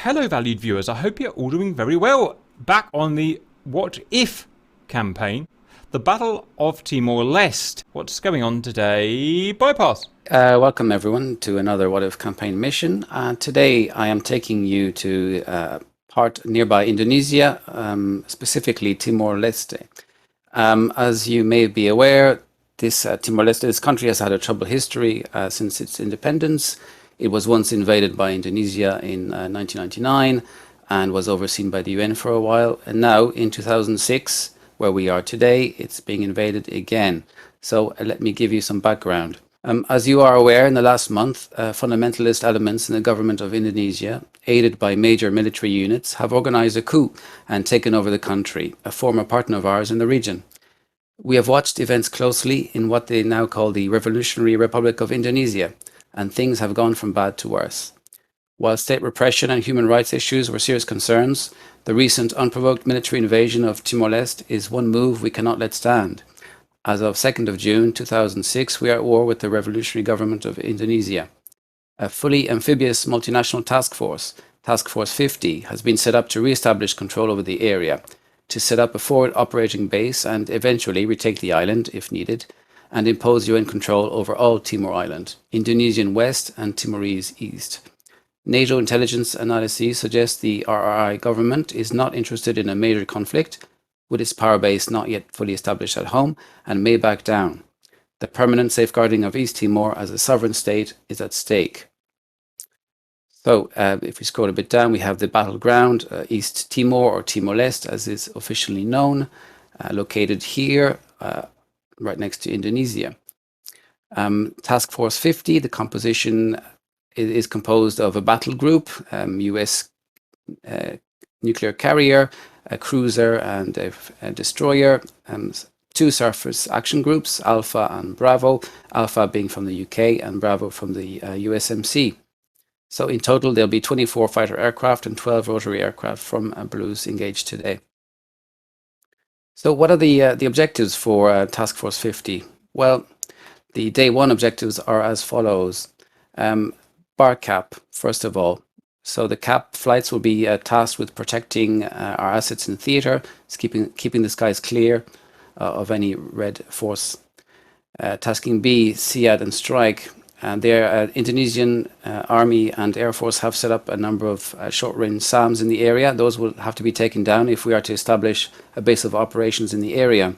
Hello valued viewers, I hope you're all doing very well. Back on the What If campaign, the Battle of Timor-Leste. What's going on today? Bypass. Welcome everyone to another What If campaign mission. Today I am taking you to part nearby Indonesia, specifically Timor-Leste. As you may be aware, this Timor-Leste, this country has had a troubled history since its independence. It was once invaded by Indonesia in 1999 and was overseen by the UN for a while. And now in 2006, where we are today, it's being invaded again. So let me give you some background. As you are aware, in the last month, fundamentalist elements in the government of Indonesia, aided by major military units, have organized a coup and taken over the country, a former partner of ours in the region. We have watched events closely in what they now call the Revolutionary Republic of Indonesia, and things have gone from bad to worse. While state repression and human rights issues were serious concerns, the recent unprovoked military invasion of Timor-Leste is one move we cannot let stand. As of 2nd of June 2006, we are at war with the revolutionary government of Indonesia. A fully amphibious multinational task force, Task Force 50, has been set up to re-establish control over the area, to set up a forward operating base and eventually retake the island, if needed, and impose UN control over all Timor Island, Indonesian West and Timorese East. NATO intelligence analyses suggest the RRI government is not interested in a major conflict, with its power base not yet fully established at home, and may back down. The permanent safeguarding of East Timor as a sovereign state is at stake. So if we scroll a bit down, we have the battleground, East Timor, or Timor-Leste as is officially known, located here, right next to Indonesia. Task Force 50, the composition is composed of a battle group, US nuclear carrier, a cruiser and a destroyer, two surface action groups, Alpha and Bravo, Alpha being from the UK and Bravo from the USMC. So in total, there'll be 24 fighter aircraft and 12 rotary aircraft from Belarus engaged today. So what are the objectives for Task Force 50? Well, the day one objectives are as follows. Bar cap, first of all. So the CAP flights will be tasked with protecting our assets in theatre, keeping the skies clear of any red force. Tasking B, SEAD and Strike. And their Indonesian Army and Air Force have set up a number of short-range SAMs in the area. Those will have to be taken down if we are to establish a base of operations in the area.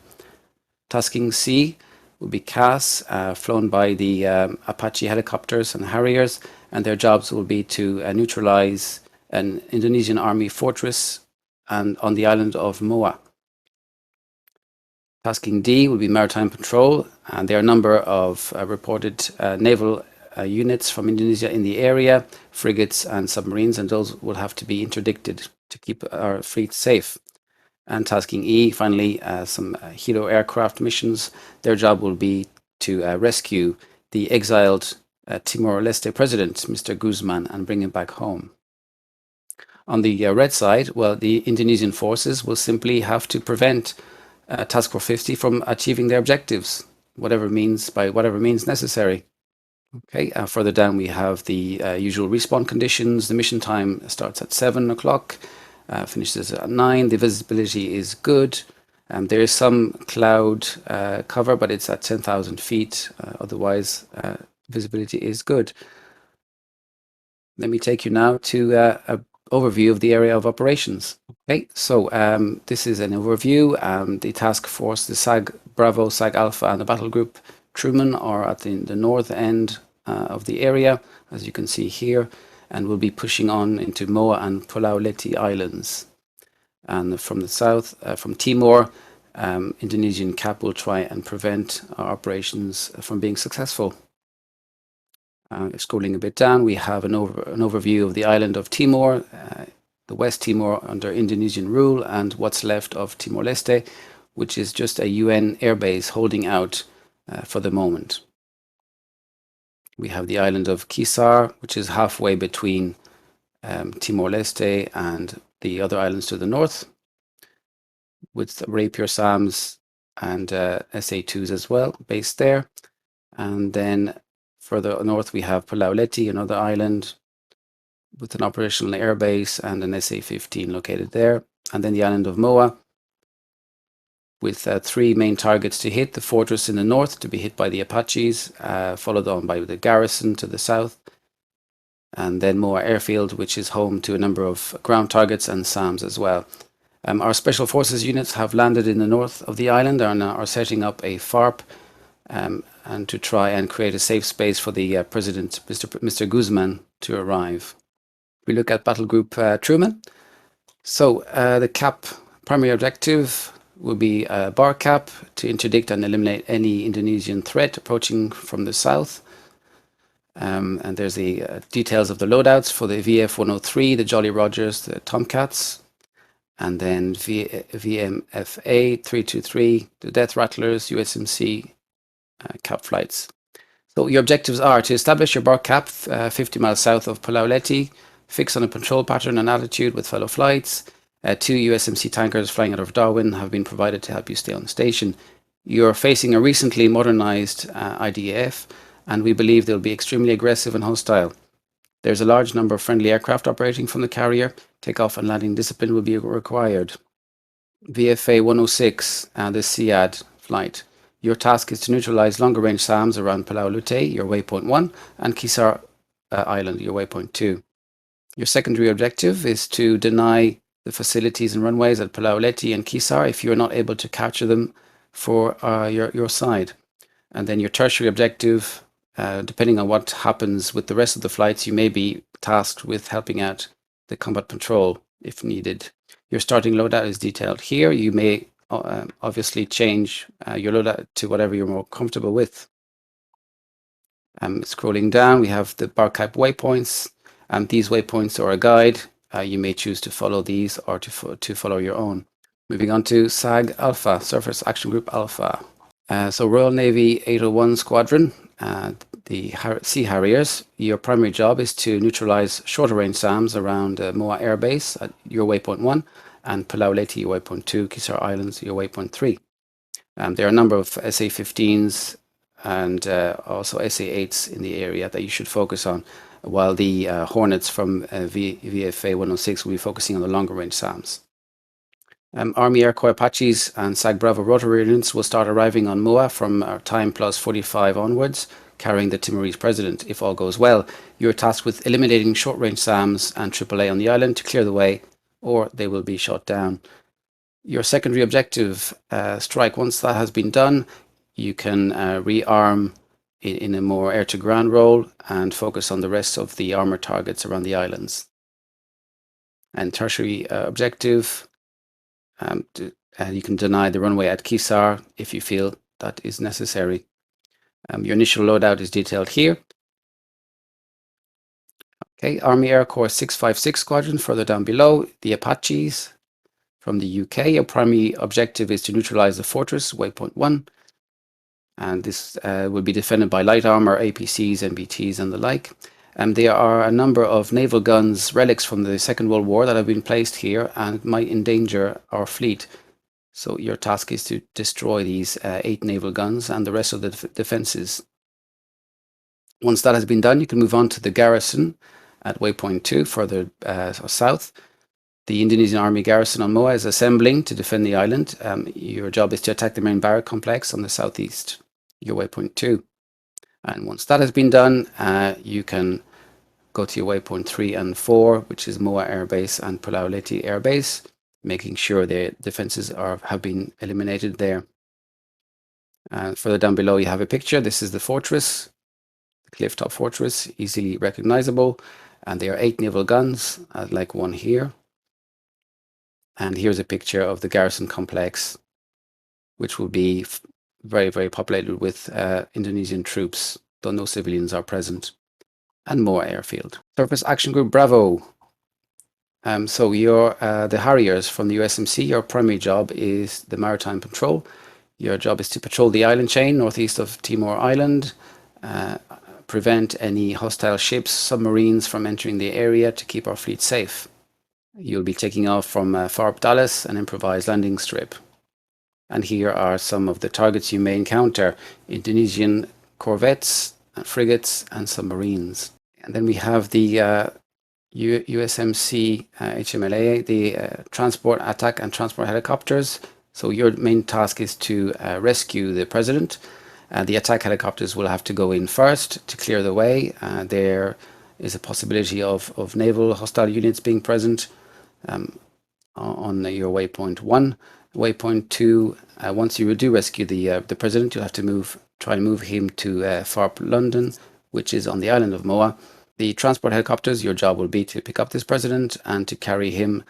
Tasking C will be CAS, flown by the Apache helicopters and Harriers, and their jobs will be to neutralize an Indonesian Army fortress and on the island of Moa. Tasking D will be maritime patrol, and there are a number of reported naval units from Indonesia in the area, frigates and submarines, and those will have to be interdicted to keep our fleet safe. And Tasking E, finally, some hero aircraft missions. Their job will be to rescue the exiled Timor-Leste president, Mr. Guzman, and bring him back home. On the red side, well, the Indonesian forces will simply have to prevent Task Force 50 from achieving their objectives, by whatever means necessary. Okay, further down we have the usual respawn conditions. The mission time starts at 7 o'clock, finishes at 9. The visibility is good. There is some cloud cover, but it's at 10,000 feet. Otherwise, visibility is good. Let me take you now to an overview of the area of operations. Okay, so this is an overview. The task force, the SAG Bravo, SAG Alpha, and the battle group Truman are at the north end of the area, as you can see here, and will be pushing on into Moa and Pulau Leti Islands. And from the south, from Timor, Indonesian CAP will try and prevent our operations from being successful. Scrolling a bit down, we have an overview of the island of Timor, the West Timor under Indonesian rule, and what's left of Timor-Leste, which is just a UN airbase holding out for the moment. We have the island of Kisar, which is halfway between Timor-Leste and the other islands to the north, with Rapier SAMs and SA2s as well, based there. And then further north, we have Pulau Leti, another island. with an operational airbase and an SA-15 located there. And then the island of Moa, with 3 main targets to hit: the fortress in the north to be hit by the Apaches, followed on by the garrison to the south, and then Moa Airfield, which is home to a number of ground targets and SAMs as well. Our Special Forces units have landed in the north of the island and are setting up a FARP and to try and create a safe space for the President, Mr. Guzman, to arrive. We look at Battle Group Truman. So the CAP primary objective will be bar cap to interdict and eliminate any Indonesian threat approaching from the south. And there's the details of the loadouts for the VF-103, the Jolly Rogers, the Tomcats, and then VMFA 323, the Death Rattlers, USMC cap flights. So your objectives are to establish your bar cap 50 miles south of Pulau Leti, fix on a patrol pattern and attitude with fellow flights. 2 USMC tankers flying out of Darwin have been provided to help you stay on station. You're facing a recently modernized IDF, and we believe they'll be extremely aggressive and hostile. There's a large number of friendly aircraft operating from the carrier. Takeoff and landing discipline will be required. VFA 106, the SEAD flight. Your task is to neutralize longer range SAMs around Pulau Lute, your waypoint 1, and Kisar Island, your waypoint 2. Your secondary objective is to deny the facilities and runways at Pulau Leti and Kisar if you are not able to capture them for your side. And then your tertiary objective, depending on what happens with the rest of the flights, you may be tasked with helping out the combat patrol if needed. Your starting loadout is detailed here. You may obviously change your loadout to whatever you're more comfortable with. Scrolling down, we have the bar cap waypoints. These waypoints are a guide. You may choose to follow these or to follow your own. Moving on to SAG Alpha, Surface Action Group Alpha. So Royal Navy 801 Squadron, the Sea Harriers. Your primary job is to neutralize shorter range SAMs around Moa Air Base at your waypoint 1 and Pulau Leti, your waypoint 2, Kisar Islands, your waypoint 3. There are a number of SA-15s and also SA-8s in the area that you should focus on, while the Hornets from VFA 106 will be focusing on the longer range SAMs. Army Air Corps Apaches and SAG Bravo rotary units will start arriving on Moa from time plus 45 onwards, carrying the Timorese president. If all goes well, you're tasked with eliminating short-range SAMs and AAA on the island to clear the way, or they will be shot down. Your secondary objective, strike. Once that has been done, you can rearm in a more air-to-ground role and focus on the rest of the armor targets around the islands. And tertiary objective, you can deny the runway at Kisar if you feel that is necessary. Your initial loadout is detailed here. Okay, Army Air Corps 656 Squadron further down below, the Apaches from the UK. Your primary objective is to neutralize the fortress, waypoint 1. And this will be defended by light armor, APCs, NBTs, and the like. There are a number of naval guns, relics from the Second World War, that have been placed here and might endanger our fleet. So your task is to destroy these 8 naval guns and the rest of the defenses. Once that has been done, you can move on to the garrison at waypoint 2, further south. The Indonesian Army garrison on Moa is assembling to defend the island. Your job is to attack the main barrack complex on the southeast, your waypoint 2. And once that has been done, you can go to your waypoint 3 and 4, which is Moa Air Base and Pulau Leti Air Base, making sure the defenses have been eliminated there. Further down below, you have a picture. This is the fortress, the clifftop fortress, easily recognizable. And there are 8 naval guns, like one here. And here's a picture of the garrison complex, which will be very, very populated with Indonesian troops, though no civilians are present. And more airfield. Surface Action Group Bravo. So you're the Harriers from the USMC. Your primary job is the maritime patrol. Your job is to patrol the island chain northeast of Timor Island, prevent any hostile ships, submarines from entering the area to keep our fleet safe. You'll be taking off from FARP Dallas, an improvised landing strip. And here are some of the targets you may encounter: Indonesian corvettes, frigates, and submarines. And then we have the USMC HMLA, the transport, attack and transport helicopters. So your main task is to rescue the president. The attack helicopters will have to go in first to clear the way. There is a possibility of naval hostile units being present on your waypoint 1. Waypoint 2, once you do rescue the president, you'll have to try and move him to FARP London, which is on the island of Moa. The transport helicopters, your job will be to pick up this president and to carry him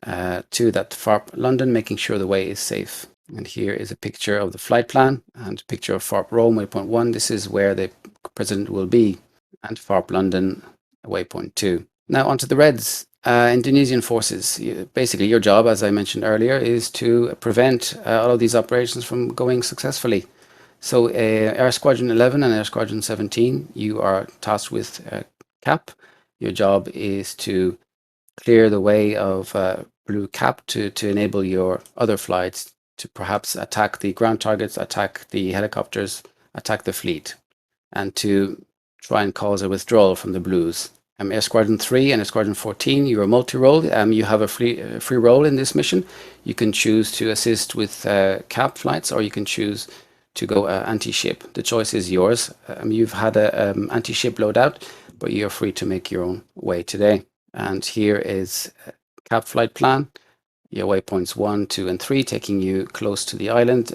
to that FARP London, making sure the way is safe. And here is a picture of the flight plan and a picture of FARP Rome, waypoint 1. This is where the president will be, and FARP London, waypoint 2. Now onto the Reds. Indonesian forces. Basically, your job, as I mentioned earlier, is to prevent all of these operations from going successfully. So Air Squadron 11 and Air Squadron 17, you are tasked with CAP. Your job is to clear the way of Blue Cap to enable your other flights to perhaps attack the ground targets, attack the helicopters, attack the fleet, and to try and cause a withdrawal from the Blues. Air Squadron 3 and Air Squadron 14, you're a multi-role. You have a free role in this mission. You can choose to assist with CAP flights, or you can choose to go anti-ship. The choice is yours. You've had an anti-ship loadout, but you're free to make your own way today. And here is CAP flight plan. Your waypoints 1, 2, and 3 taking you close to the island.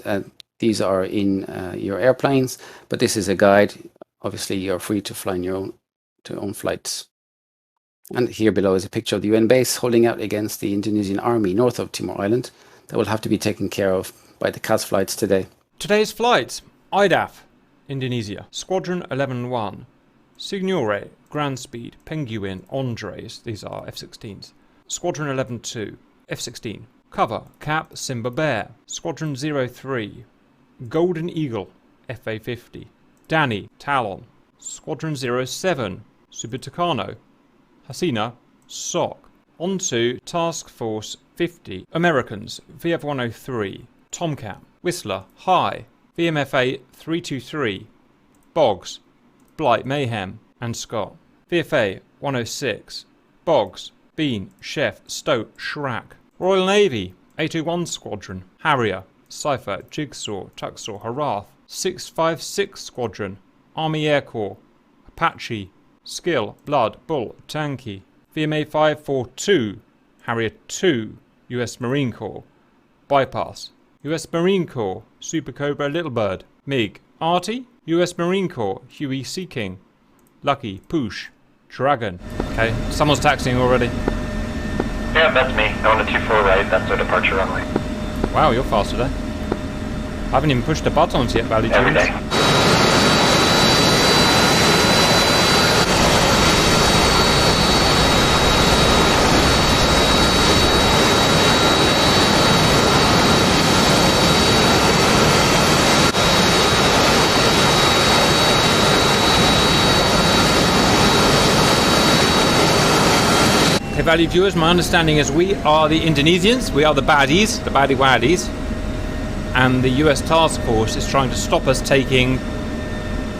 These are in your airplanes, but this is a guide. Obviously, you're free to fly in your own flights. And here below is a picture of the UN base holding out against the Indonesian army north of Timor Island. That will have to be taken care of by the CAS flights today. Today's flights: IDAF, Indonesia, Squadron 11-1, Signore, Grand Speed, Penguin, Andres, these are F-16s, Squadron 11-2, F-16, Cover, Cap, Simba Bear, Squadron 03, Golden Eagle, FA-50, Danny, Talon, Squadron 07, Super Tucano, Hasina, SOC. On to Task Force 50, Americans, VF-103, Tomcat, Whistler, High, VMFA 323, Boggs, Blight, Mayhem, and Scott. VFA 106, Boggs, Bean, Chef, Stoke, Schrack. Royal Navy, 801 Squadron, Harrier, Cypher, Jigsaw, Tuxor, Harath. 656 Squadron, Army Air Corps, Apache, Skill, Blood, Bull, Tanky. VMA 542, Harrier 2, US Marine Corps, Bypass, US Marine Corps, Super Cobra, Little Bird, MiG, Arty, US Marine Corps, Huey Sea King, Lucky, Poosh, Dragon. Okay, someone's taxiing already. Yeah, that's me. I want a 2-4 right, that's our departure runway. Wow, you're fast today. I haven't even pushed the buttons yet, Valley Every Tunes. day. Okay, valued viewers, my understanding is we are the Indonesians, we are the baddies, the baddie waddies, and the US task force is trying to stop us taking,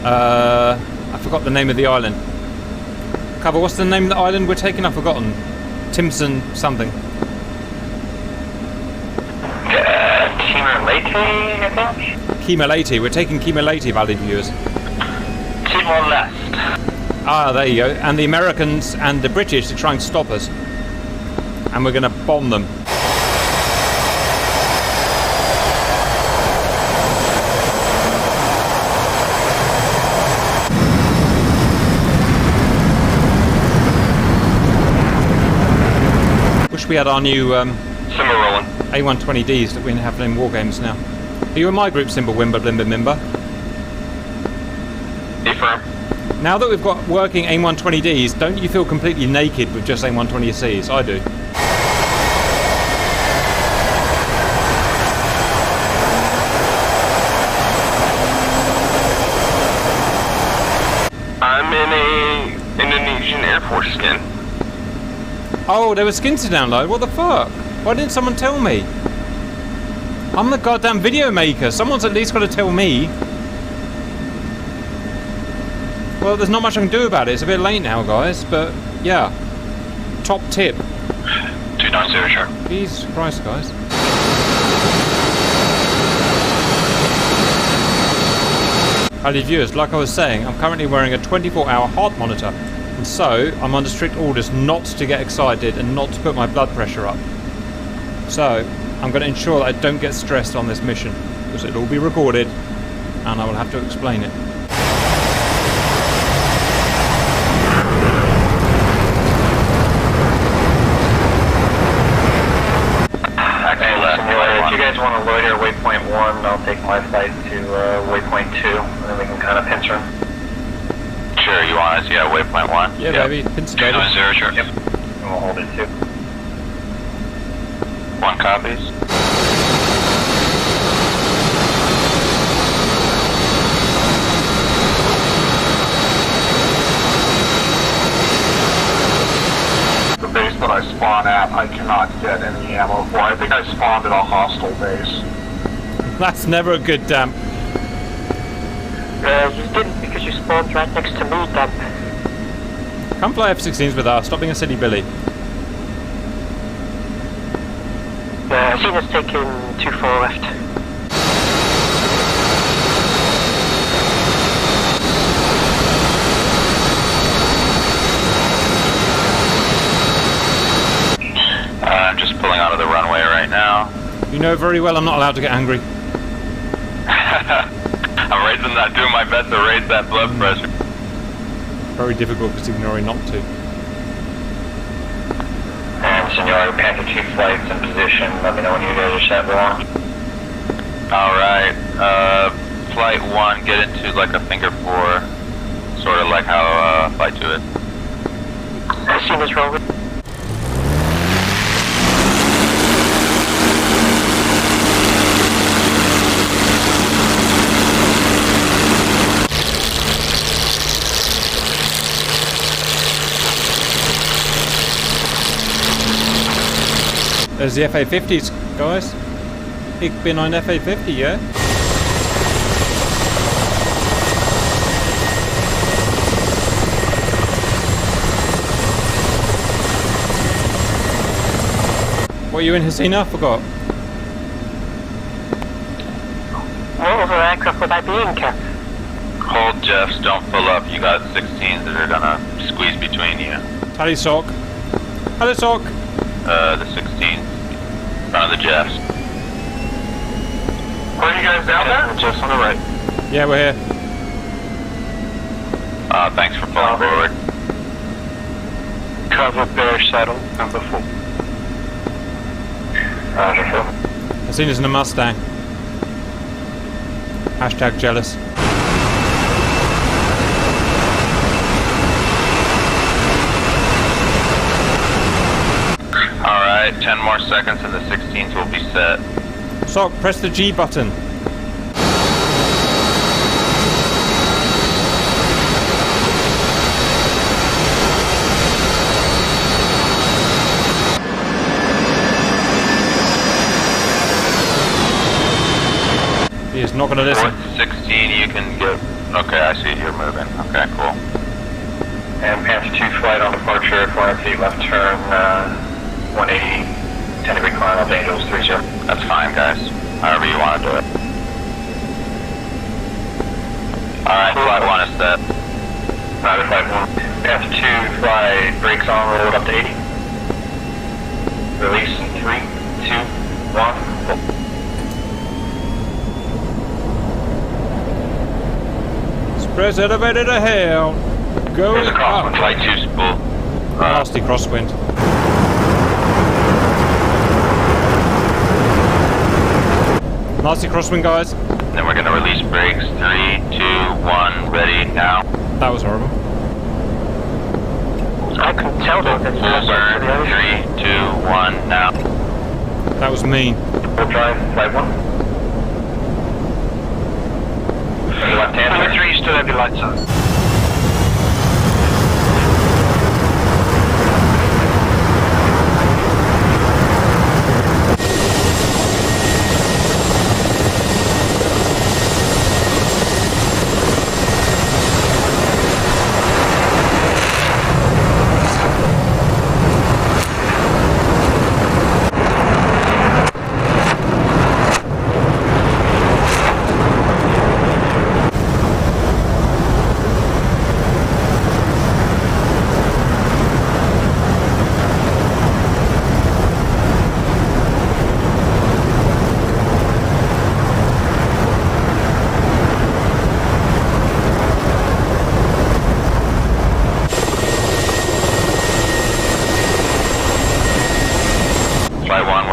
I forgot the name of the island. Cover, what's the name of the island we're taking? I've forgotten. Timson something. Timor Leyte, I think? Kemalate, we're taking Kemalate, valued viewers. Timor Leste. Ah, there you go. And the Americans and the British are trying to stop us. And we're going to bomb them. Wish we had our new Simba rolling. A120Ds that we have in war games now. Are you in my group, Simba Wimba Blimba Mimba? Affirm. Now that we've got working AIM-120Ds, don't you feel completely naked with just AIM-120Cs? I do. I'm in a Indonesian Air Force skin. Oh, there were skins to download? What the fuck? Why didn't someone tell me? I'm the goddamn video maker. Someone's at least got to tell me. Well, there's not much I can do about it. It's a bit late now, guys, but yeah. top tip. 290 sharp. Jesus Christ, guys. Howdy viewers, like I was saying, I'm currently wearing a 24-hour heart monitor, and so I'm under strict orders not to get excited and not to put my blood pressure up. So I'm going to ensure that I don't get stressed on this mission, because it'll all be recorded and I will have to explain it. If you guys want to loiter waypoint 1, I'll take my flight to waypoint 2, and then we can kind of pincer them. Sure, you want us? Yeah, waypoint 1. Yeah, yep. Baby, pincer baby. 290, sure. Yep. And we'll hold it too. 1 copies. The base that I spawn at, I cannot get any ammo for. I think I spawned at a hostile base. That's never a good damp. You didn't because you spawned right next to me, damp. Come fly F-16s with us, stop being a silly Billy. I think it's taking 2-4 left. I'm just pulling out of the runway right now. You know very well I'm not allowed to get angry. I'm raising that, doing my best to raise that blood pressure. Very difficult because ignoring not to. And Senor, Panther 2 flights in position. Let me know when you guys are set for launch. Alright, flight 1, get into like a finger 4. Sort of like how flight 2 is. I see this wrong. There's the FA-50s, guys. Ik bin ein FA-50, yeah? What are you in, Hasina? I forgot. What other aircraft would I be in, Cap? Hold Jeffs, don't pull up. You got 16s that are gonna squeeze between you. Tally sock. Tally sock. The 16s. In front of the Jeffs. Where are you guys down there? Jeffs on the right. Yeah, we're here. Thanks for pulling forward. Cover bear saddle number 4. Roger, Phil. Hasina's in a Mustang. Hashtag jealous. Alright, 10 more seconds and the 16s will be set. Sock, press the G button. He is not going to listen. 16 you can get... Okay, I see you're moving. Okay, cool. And Panther 2 flight on departure, 400 feet left turn, 180, 10 degree climb, Los Angeles 30. That's fine, guys. However you want to do it. Alright, flight 1 is set. Roger, flight 1. Panther 2 flight, brakes on, roll up to 80. Release in 3, 2, 1, pull. Press elevator to hell. Go There's a crosswind, up. flight 2's full. Nasty crosswind. Nasty crosswind, guys. Then we're gonna release brakes. 3, 2, 1, ready now. That was horrible. I can tell that there's Full burn. 3, 2, 1, now. That was mean. Full drive, flight 1. Left hand. Number 3 still have your lights on.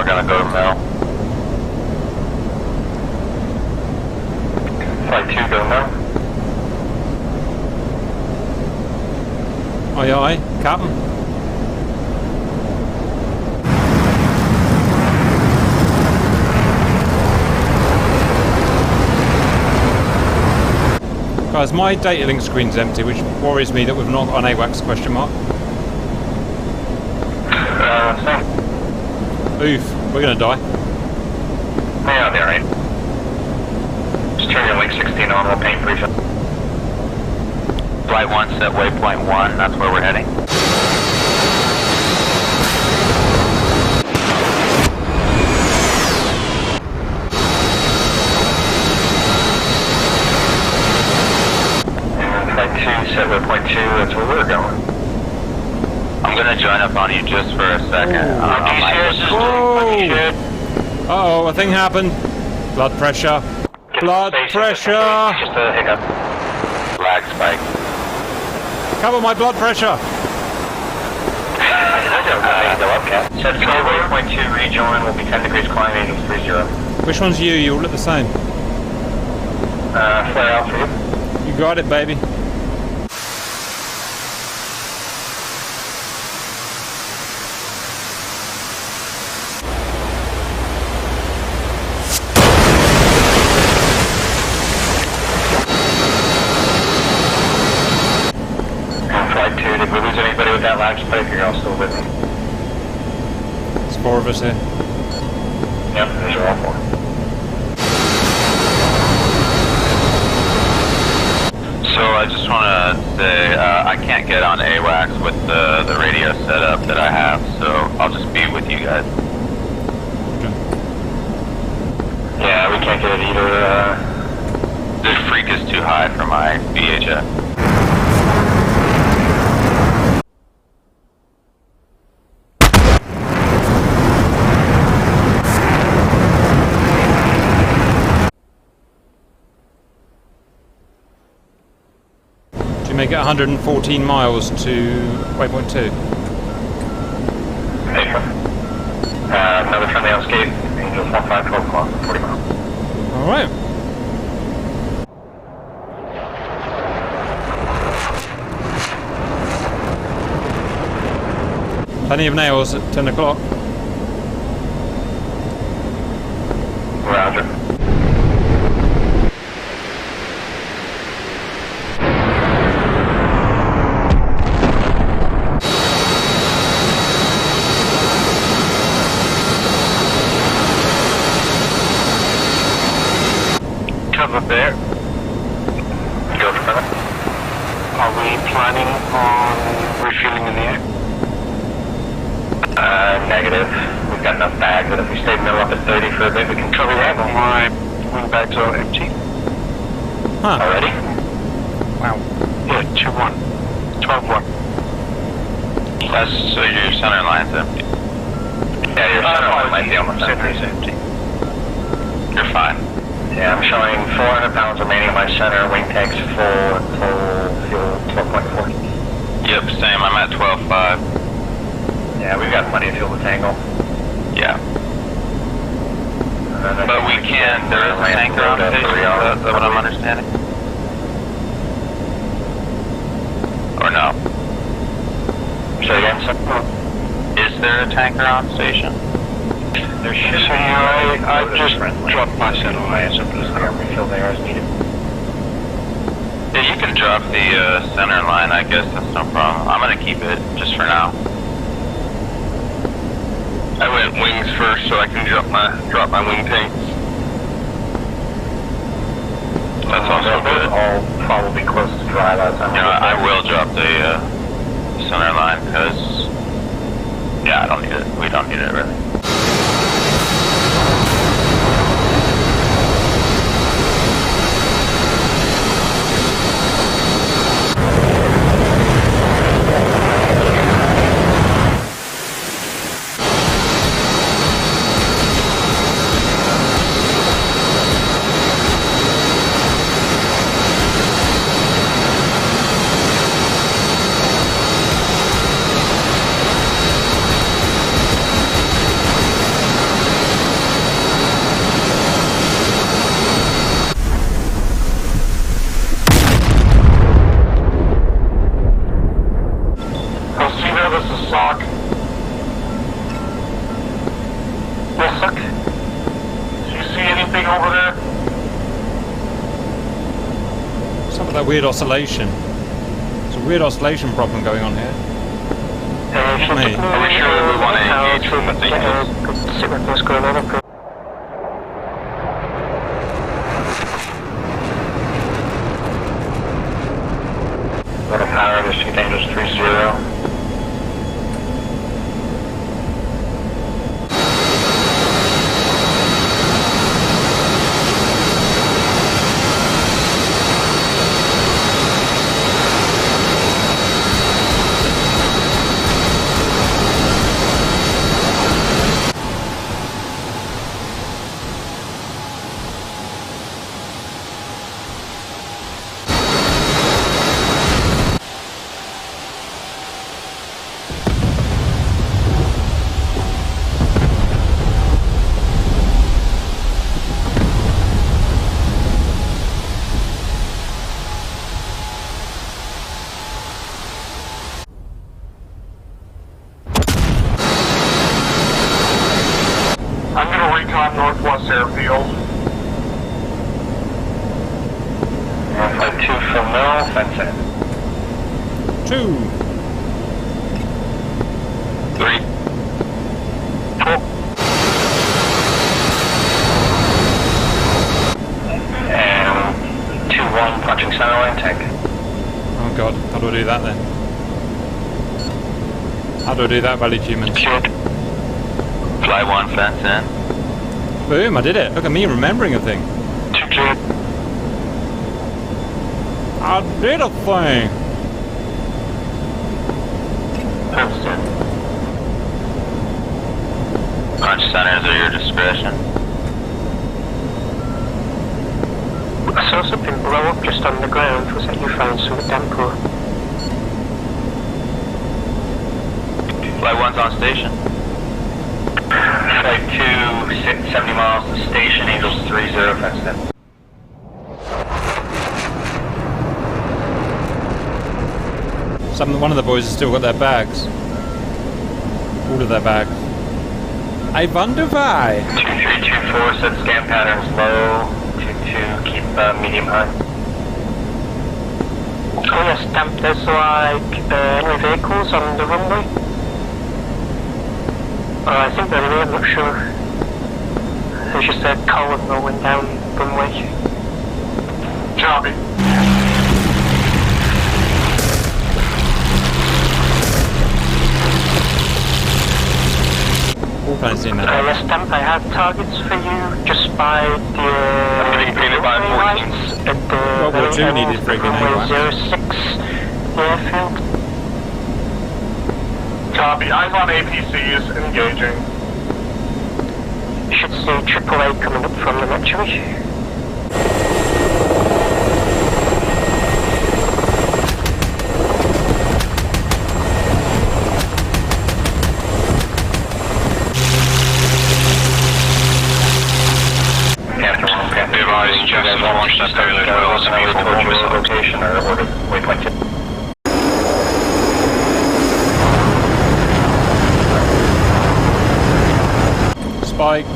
gonna go to Mel. Flight 2, go Mel. Aye, aye, Captain. Guys, my data link screen's empty, which worries me that we've not got an AWACS question mark. Same. Oof, we're gonna die. Yeah, I'll be alright. Just turn your link 16 on, we'll paint brief. Flight 1 set waypoint 1, that's where we're heading. And Flight 2 set waypoint 2, that's where we're going. I'm gonna join up on you just for a second. DCS is doing shit. Uh-oh, a thing happened. Blood pressure. Blood pressure! Just a hiccup. Lag spike. Cover my blood pressure! Set 12.2 rejoin will be 10 degrees climb, angels 30. Which one's you? You all look the same. Flare out for you. You got it, baby. Did we lose anybody with that lag spike? You're all still with me? There's 4 of us here. Yep, these are all 4. So I just want to say I can't get on AWACS with the radio setup that I have, so I'll just be with you guys. Okay. Yeah, we can't get it either. The freak is too high for my VHF. Make it 114 miles to waypoint 2. Another friendly on escape. Angels 15, 12 o'clock, 40 miles. Alright. Plenty of nails at 10 o'clock. Roger. Cover there. Go for cover. Are we planning on refueling in the air? Negative. We've got enough bags that if we stay middle up at 30 for a bit, we can cover that. My wing bags are empty. Huh. Already? Wow. Yeah, 2-1. 12-1. That's, so your center line's empty. Yeah, your center line might be almost empty. You're fine. Yeah, I'm showing 400 pounds remaining on my center, wing tanks full, fuel 12.4. Yep, same, I'm at 12.5. Yeah, we've got plenty of fuel to tangle. Yeah. But we can, there is a tanker on station, is that what I'm understanding? Or no? Say again, sir? Is there a tanker on station? There should be. I just dropped my center line, so please refill there as needed. Yeah, you can drop the center line, I guess, that's no problem. I'm gonna keep it, just for now. I went wings first, so I can drop my wing tanks. That's also good. All probably close to dry by the time. Yeah, I will drop the center line, because, yeah, I don't need it. We don't need it, really. that weird oscillation. There's a weird oscillation problem going on here. If you Me. give me Are we sure we want to how engage from the get a good sit with what's going on up here. Little power, District Angels 30. I'm going to recon Northwest Airfield. Flight 2 from Mill, fence in. 2. 3. 4. And 2-1 punching centerline tank. Oh god, how do I do that then? How do I do that, Valley Humans? Fly 1, fence in. Boom, I did it. Look at me remembering a thing. 2 clear. I did a thing. Fence in. Punch centers at your discretion. I saw something blow up just on the ground. Was that you found some Dempo? Flight 1's on station. Flight 2, 70 miles to station, Angels 30, fence in. One of the boys has still got their bags. All of their bags. I wonder why. 2324, set scan patterns low. 22, keep medium high. Oh yes, Damp, there's like any vehicles on the runway? I think they're here, I'm not sure. There's just a column rolling down runway. Copy. All plans in now. Yes, Damp, I have targets for you just by the getting painted by runway 14. lights at the World War very II end needed of friggin' runway AWACS. 06, the airfield. Copy. Eyes on APCs, engaging. You should see AAA coming up from them actually. You guys want to watch that payload well, so we told you a location or waypoint 2. Spike.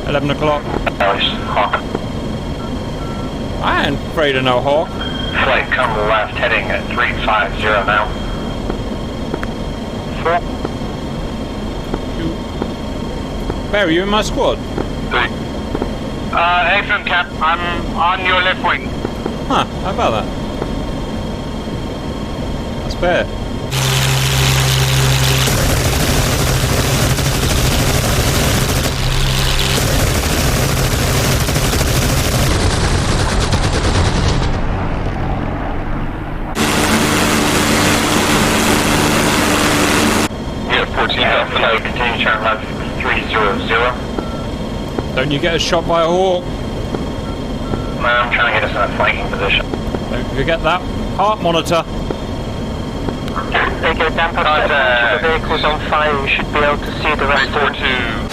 11 o'clock. Hawk. I ain't afraid of no hawk. Flight come left, heading at 350 now. 4. Barry, you in my squad? 3. AFM Cap, I'm on your left wing. Huh, how about that? That's fair. Yeah, 14 left, flight, continue turn left 300. Don't you get shot by a hawk? I'm trying to get us in a flanking position. Don't forget that heart monitor. They get Damp, I've set the vehicles on fire, you should be able to see the rest of them. 342.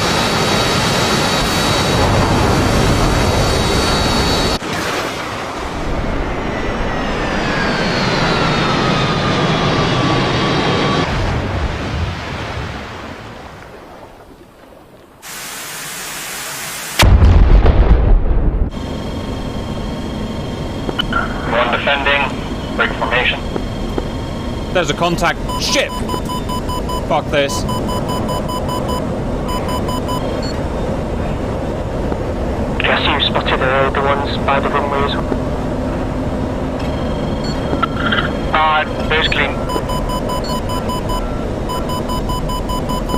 There's a contact ship. Fuck this. Yes, you spotted the ones by the runways. Base clean.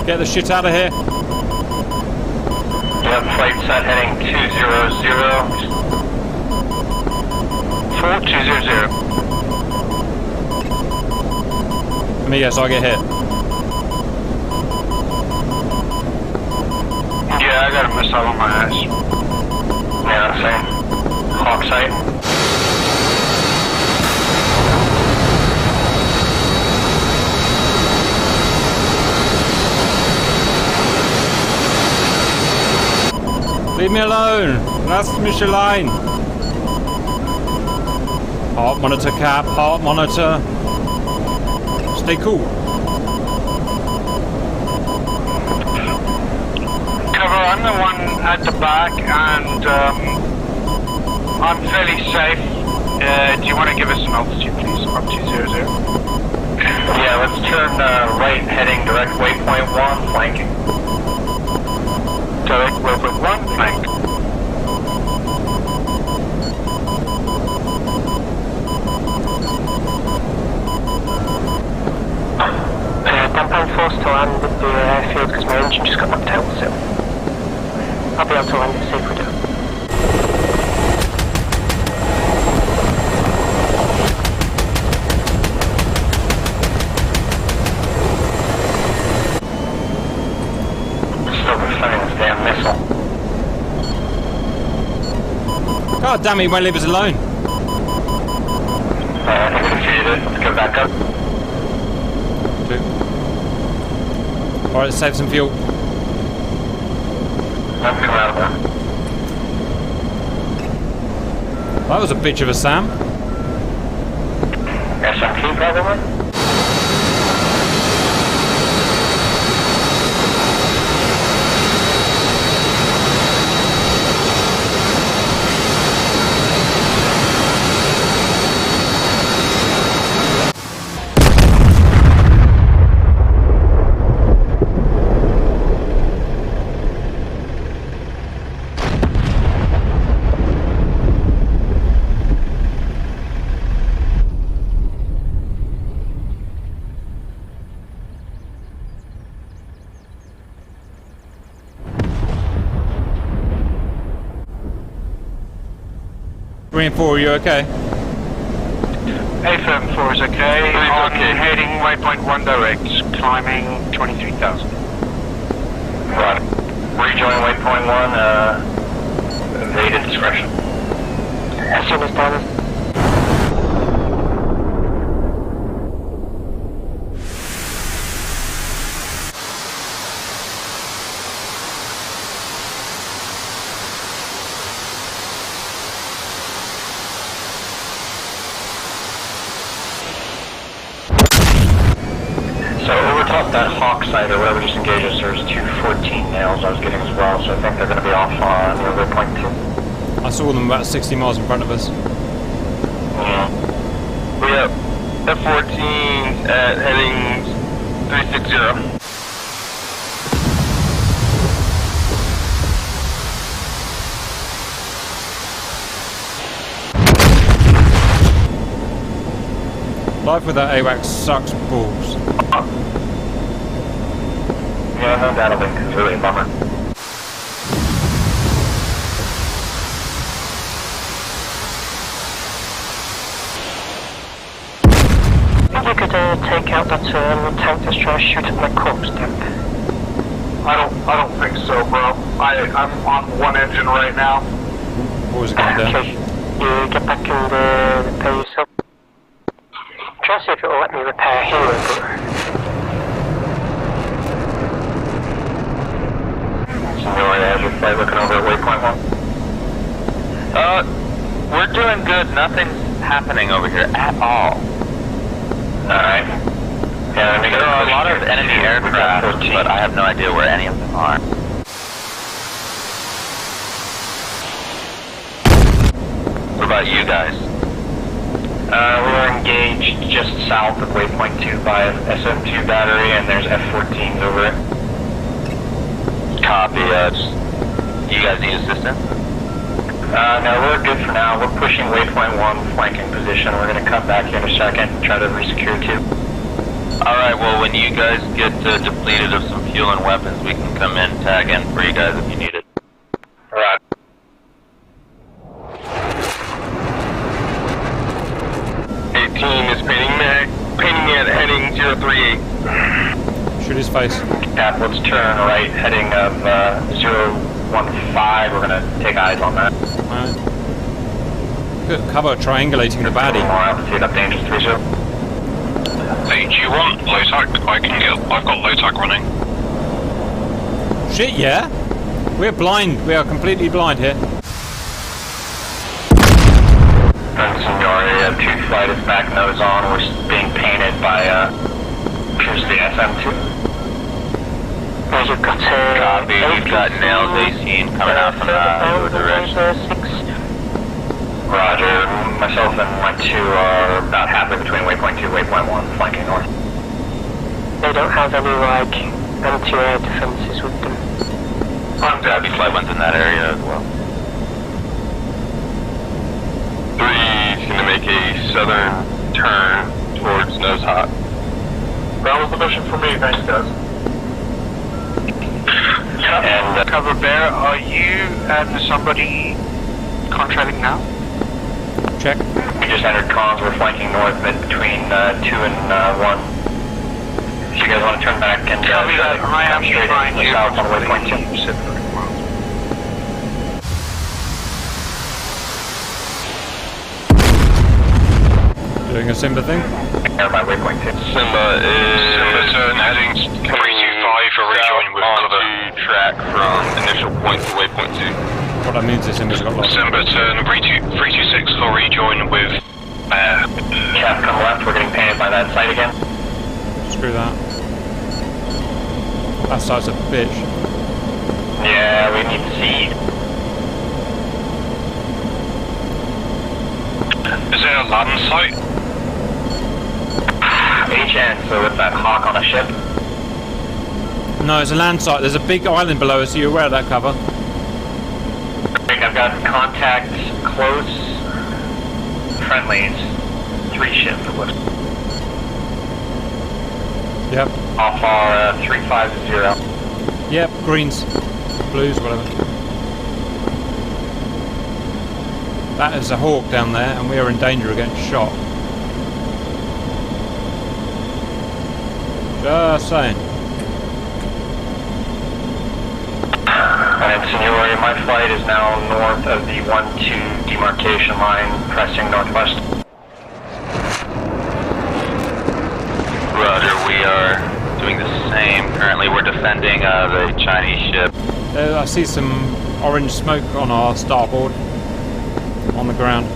Get the shit out of here. Yep, flight set heading 200. 4200. Amigos, I get hit. Yeah, I got a missile on my ass. Yeah, same. Hawk sight. Leave me alone. Lass mich allein. Heart monitor, Cap. Heart monitor. Stay cool. Cover, I'm the one at the back and I'm fairly safe. Do you want to give us an altitude, please? Up 200. Yeah, let's turn right, heading direct waypoint 1, flanking. Direct waypoint 1, flank. I'm forced to land at the airfield because my engine just got knocked out, so I'll be able to land it safely down. Still defending this damn missile. God damn it, he won't leave us alone. I think we defeated it. Let's go back up. Alright, let's save some fuel. Let's come out of there. That was a bitch of a Sam. SMP probably? Three and 4, are you okay? A-firm 4 is okay. On heading waypoint 1 direct, climbing 23,000. Right. Rejoin waypoint 1, evaded discretion. As soon as done. So over top that Hawk site or whatever just engages, there's 214 nails I was getting as well, so I think they're going to be off on your waypoint 2. I saw them about 60 miles in front of us. Yeah. We have F-14 at heading 360. Life with that AWACS sucks balls. Yeah, no doubt of it. It's really a bummer. I think you could take out that tank that's trying to shoot at my corpse tank. I don't think so, bro. I'm on one engine right now. What was it going down? Okay, you get back and repair yourself. Try to see if it will let me repair here, but... Senor, how's your flight looking over at waypoint 1? We're doing good. Nothing's happening over here at all. Alright. Yeah, There are a lot of enemy aircraft, but I have no idea where any of them are. What about you guys? We're engaged just south of waypoint 2 by an SM2 battery, and there's F-14s over it. Copy. You guys need assistance? No, we're good for now. We're pushing waypoint 1 flanking position. We're going to come back here in a second and try to resecure 2. Alright, well, when you guys get depleted of some fuel and weapons, we can come in, tag in for you guys if you need it. Right. Is painting me at heading 038. Shoot his face. Cap, let's turn right, heading of 015. We're going to take eyes on that. Alright. Good cover triangulating the baddie. More altitude up danger 30. Hey, do you want low tac? I've got low tac running. Shit, yeah? We're blind. We are completely blind here. Senior, 2 flight is back nose on. We're being painted by, here's the SM2. You've got Copy, you've got nails 18 coming out from your direction. 6. Roger. Myself and my 2 are about halfway between waypoint 2 and waypoint 1, flanking north. They don't have any, like, anti-air defenses with them. Copy, flight one's in that area as well. 3's gonna make a southern turn towards nose hot. That was the mission for me, thanks guys. And Cover Bear, are you and somebody contracting now? Check. we just entered comms. We're flanking north mid between 2 and 1. If you guys want to turn back and Copy that. I am straight trying into the south on waypoint 2. Doing a Simba thing. Air by waypoint 2. Simba turn heading 325 for rejoin with Oliver. Track from initial point to waypoint 2. What that means is Simba's got lost. Simba turn 326 for rejoin with Cap, come left. We're getting painted by that site again. Screw that. That site's a bitch. Yeah, we need seed. Is there a land site? HN, so it's that hawk on a ship. No, it's a land site. There's a big island below us. Are you aware of that cover? I've got contact close friendlies. 3 ships it looks. Yep. Off our 350. Yep. Greens. Blues, whatever. That is a hawk down there, and we are in danger of getting shot. Just saying. And Signore, my flight is now north of the 1-2 demarcation line, pressing northwest. Roger, we are doing the same. Currently we're defending the Chinese ship. I see some orange smoke on our starboard. On the ground.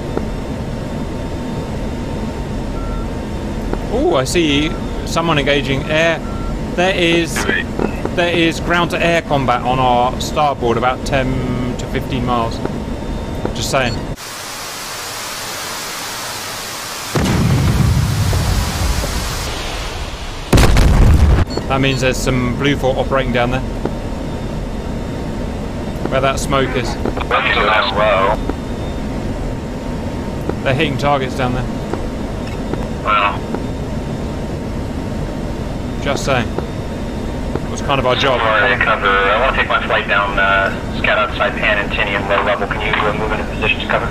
Oh, I see someone engaging air. There is ground-to-air combat on our starboard, about 10 to 15 miles. Just saying. That means there's some blue fort operating down there. Where that smoke is. Looking down low. They're hitting targets down there. Wow. Just saying. It was kind of our job. Sorry, cover. I want to take my flight down, scout outside Pan and Tinian low level. Can you move into position to cover?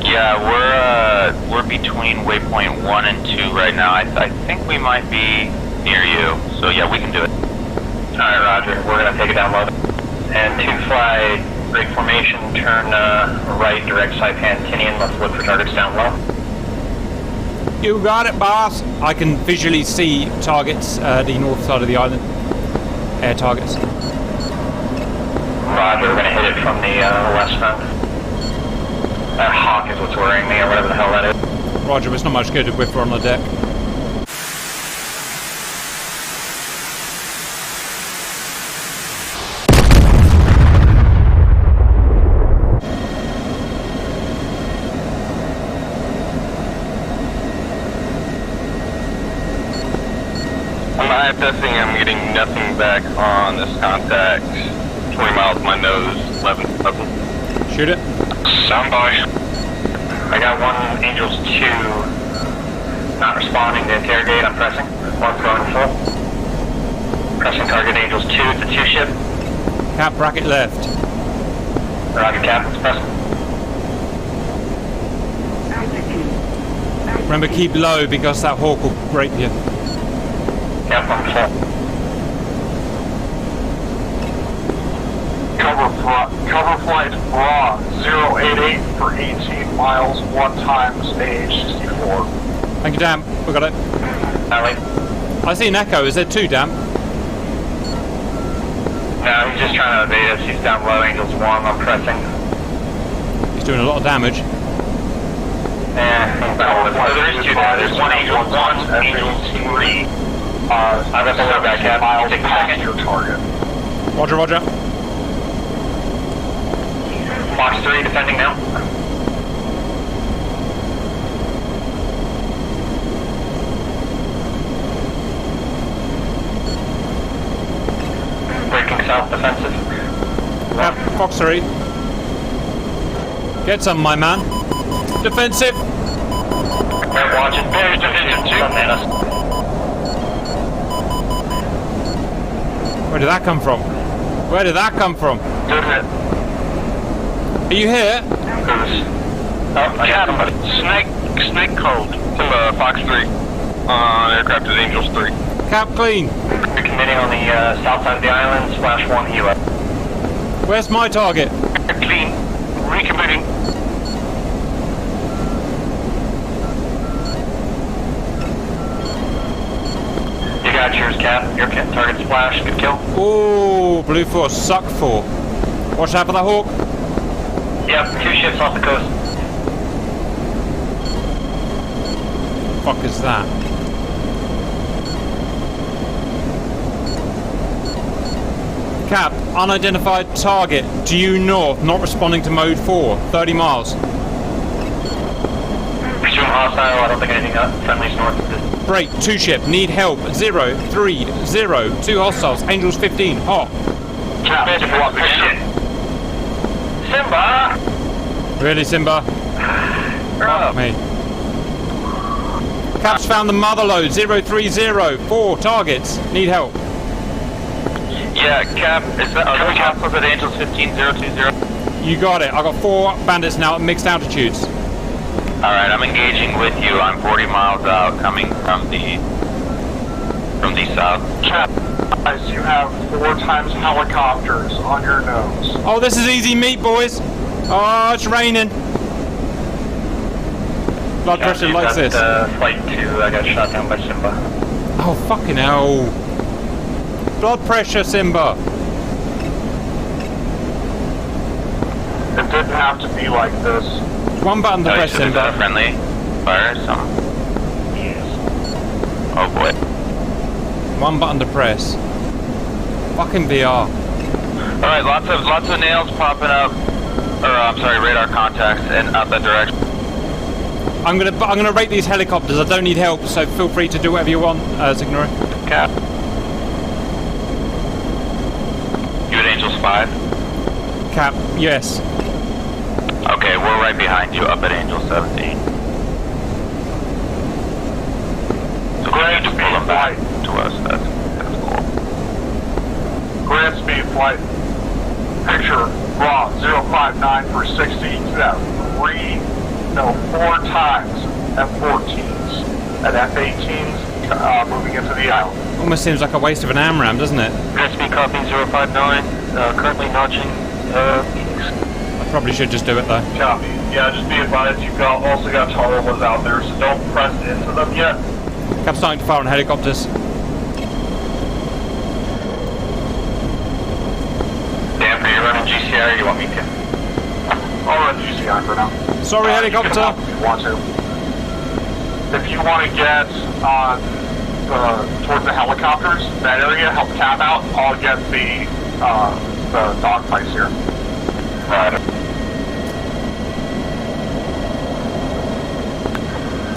Yeah, we're between waypoint 1 and 2 right now. I think we might be near you. So yeah, we can do it. Alright, roger. We're going to take it down low. And 2 fly, great formation, turn right, direct Saipan Tinian. Let's look for targets down low. You got it, boss. I can visually see targets, the north side of the island. Air targets. Roger, we're going to hit it from the west front. That hawk is what's worrying me, or whatever the hell that is. Roger, it's not much good if we're on the deck. IFSing, I'm getting nothing back on this contact. 20 miles my nose, 11. Shoot it. Sound by. I got one Angels 2 not responding to interrogate. I'm pressing. One's going full. Pressing target Angels 2. It's a 2 ship. Cap bracket left. Roger, Captain's pressing. Remember, keep low because that hawk will rape you. Cap on full. Cover flight raw 088 for 18 miles, 1 times AH-64. Thank you, Damp. We got it. Alley. I see an echo. Is there 2, Damp? No, he's just trying to evade us. He's down low, Angels 1. I'm pressing. He's doing a lot of damage. He's down low. So there is 2 there. There's one Angel 1, Angel 3. I've got the low back cap. Take a second. Your target. Roger, roger. Fox 3 defending now. Breaking south defensive. Cap, Fox 3. Get some, my man. Defensive. Right, watch it. There's Division 2. Where did that come from? Where did that come from? Good hit. Are you here? Oh, I got somebody. Snake cold. Fox 3. On aircraft is Angels 3. Cap clean. Recommitting on the south side of the island, /1 helo. Where's my target? Clean. Recommitting. You got yours, Cap. Your target splash. Good kill. Ooh, Blue Force, suck 4. Watch out for the hawk. Yep, 2 ships off the coast. Fuck is that? Cap, unidentified target, due north, not responding to mode 4, 30 miles. Pursuing hostile, I don't think anything friendly's north of this. Break, 2 ship, need help, 0, 3, 0, 2 hostiles, Angels 15, hot. Cap, Simba! Really, Simba? Fuck me. Cap's found the mother load, 030, 4 targets, need help. Yeah, Cap, is that other hostiles at Angels 15020? You got it, I got 4 bandits now at mixed altitudes. Alright, I'm engaging with you. I'm 40 miles out, coming from the south. Cap, guys, you have 4 times helicopters on your nose. Oh, this is easy meat, boys. Oh, it's raining. Blood pressure like this. Flight 2, I got shot down by Simba. Oh, fucking hell. Blood pressure, Simba. It didn't have to be like this. One button to press, Is that a Simba. friendly fire? Some. Yes. Oh boy. One button to press. Fucking VR. Alright, lots of nails popping up. Or I'm sorry, radar contacts and out that direction. I'm gonna rate these helicopters. I don't need help, so feel free to do whatever you want, Signori. Cap. You at Angels 5? Cap, yes. Okay, we're right behind you up at Angel 17. So great to pull them back to us. That's cool. Grand speed flight. Picture raw 059 for 60. You have 4 times F-14s and F-18s moving into the island. Almost seems like a waste of an AMRAAM, doesn't it? Grand speed copy 059, currently notching Phoenix. I probably should just do it though. Copy. Yeah, just be advised you've also got tunnel ones out there, so don't press into them yet. Cap's starting to fire on helicopters. Dan, are you running GCR or you want me to? I'll run GCI for now. Sorry, helicopter. You can hop if you want to. If you want to get towards the helicopters, that area, help Cap out, I'll get the dog fights here. Right.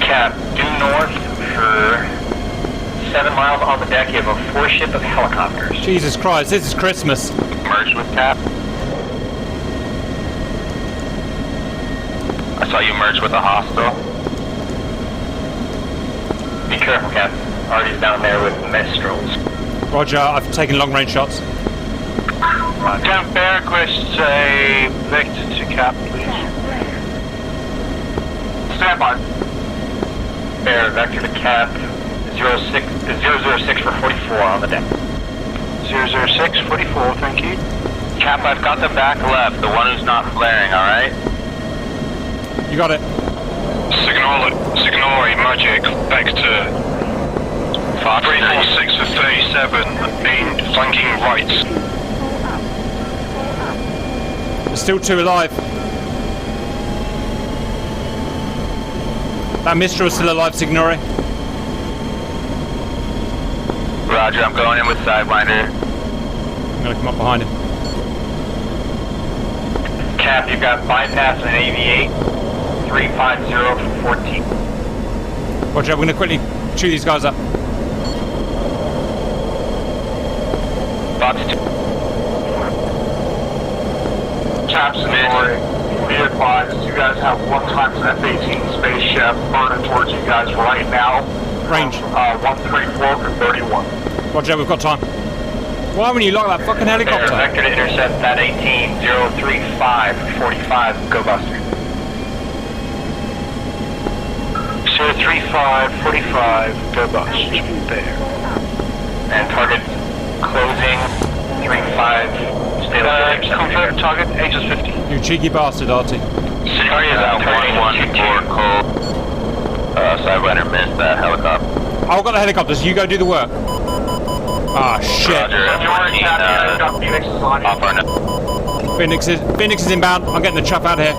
Cap, due north for 7 miles on the deck. You have a 4-ship of helicopters. Jesus Christ, this is Christmas. Merged with Cap. I saw you merge with a hostile. Be careful, Cap. Artie's down there with Mistrals. Roger, I've taken long range shots. Camp Bear requests a vector to Cap, please. Stand by. Bear, vector to Cap. 006 for 44 on the deck. 006, 44, thank you. Cap, I've got the back left, the one who's not flaring, alright? You got it. Signal a magic vector. 346 for 37, main flanking right. There's still 2 alive. That Mistral is still alive, Signore. Roger, I'm going in with Sidewinder. I'm gonna come up behind him. Cap, you've got bypass and AV8. 350 for 14. Roger, we're gonna quickly chew these guys up. Box 2. Caps and Lori, be advised, you guys have 1x F-18 spaceship burning towards you guys right now. Range. 134 for 31. Roger, we've got time. Why wouldn't you lock that fucking Bear, helicopter? vector to intercept that 18. 035 45. Go Buster. 035, 45, go bust. There. And target closing. 35. Stay like Confirm target, Angels 50. You cheeky bastard, Artie. Scenario is at 114 cold. Sidewinder missed that helicopter. I've got the helicopters, you go do the work. Ah, shit. Roger, F-14, Phoenix is on you. off our Phoenix is inbound. I'm getting the chuff out of here.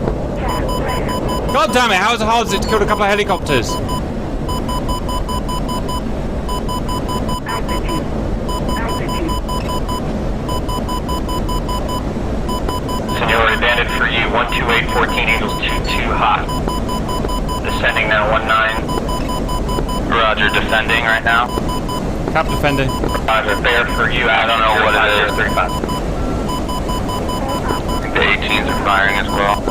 God damn it, how hard is it to kill a couple of helicopters? Seniority bandit for you. 12814 Angels 22 hot. Descending now 19. Roger, defending right now. Cap defending. Roger, Bear for you. I don't know what it is. 35. I think the 18s are firing as well.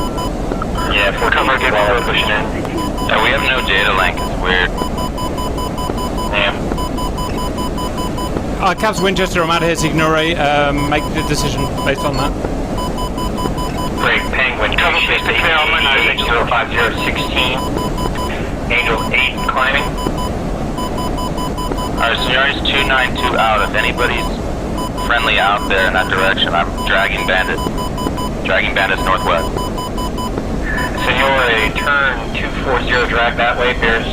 Yeah, 14 get well pushing in. Yeah, we have no data link, it's weird. Yeah. Caps Winchester, I'm out of here, Signore. Make the decision based on that. Great, Penguin. Cover Shape piste clear on my nose. 05016. Angel 8 climbing. Our seniority's 292 out. If anybody's friendly out there in that direction, I'm dragging bandits. Dragging bandits northwest. Seniority, turn 240, drag that way. Bears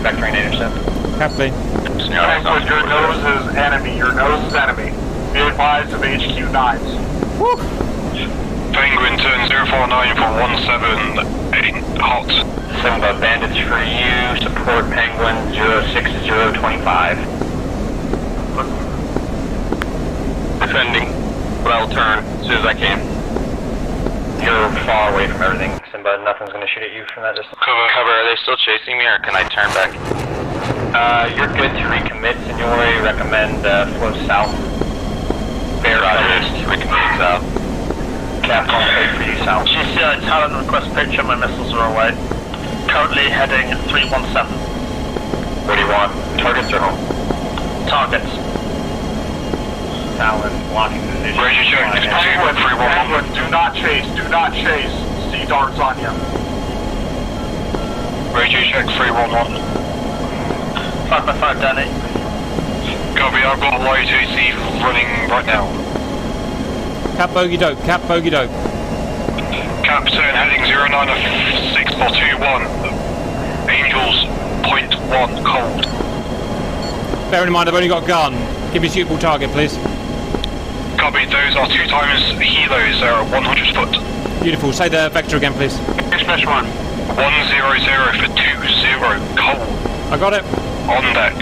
vectoring intercept. Captain. Seniority's on Your nose is enemy. Your nose is enemy. Be advised of HQ 9s. Penguin turn 049 for 178 hot. Simba, bandits for you. Support Penguin 06025. defending, but I'll turn as soon as I can. You're far away from everything, Simba. Nothing's going to shoot at you from that distance. Cover, are they still chasing me, or can I turn back? You're good to recommit, Signore. Recommend flow south. Bear Roger, recommitting south. Cap on plate for you south. GCI Talon request picture, my missiles are away. Currently heading 317. What do you want? Targets or home? Targets. Talon blocking the vision. Ranger check, Penguin, Penguin, do not chase, do not chase. Sea darts on you. Radio check 311. 5x5, Danny. Copy, I've got a light AC running right now. Cap bogey dope, cap bogey dope. Captain heading 09641. Angels 0.1 cold. Bear in mind, I've only got a gun. Give me a suitable target, please. Copy, those are 2 times helos, they're at 100 foot. Beautiful. Say the vector again, please. Express 1. 100 for 20 cold. I got it. On deck.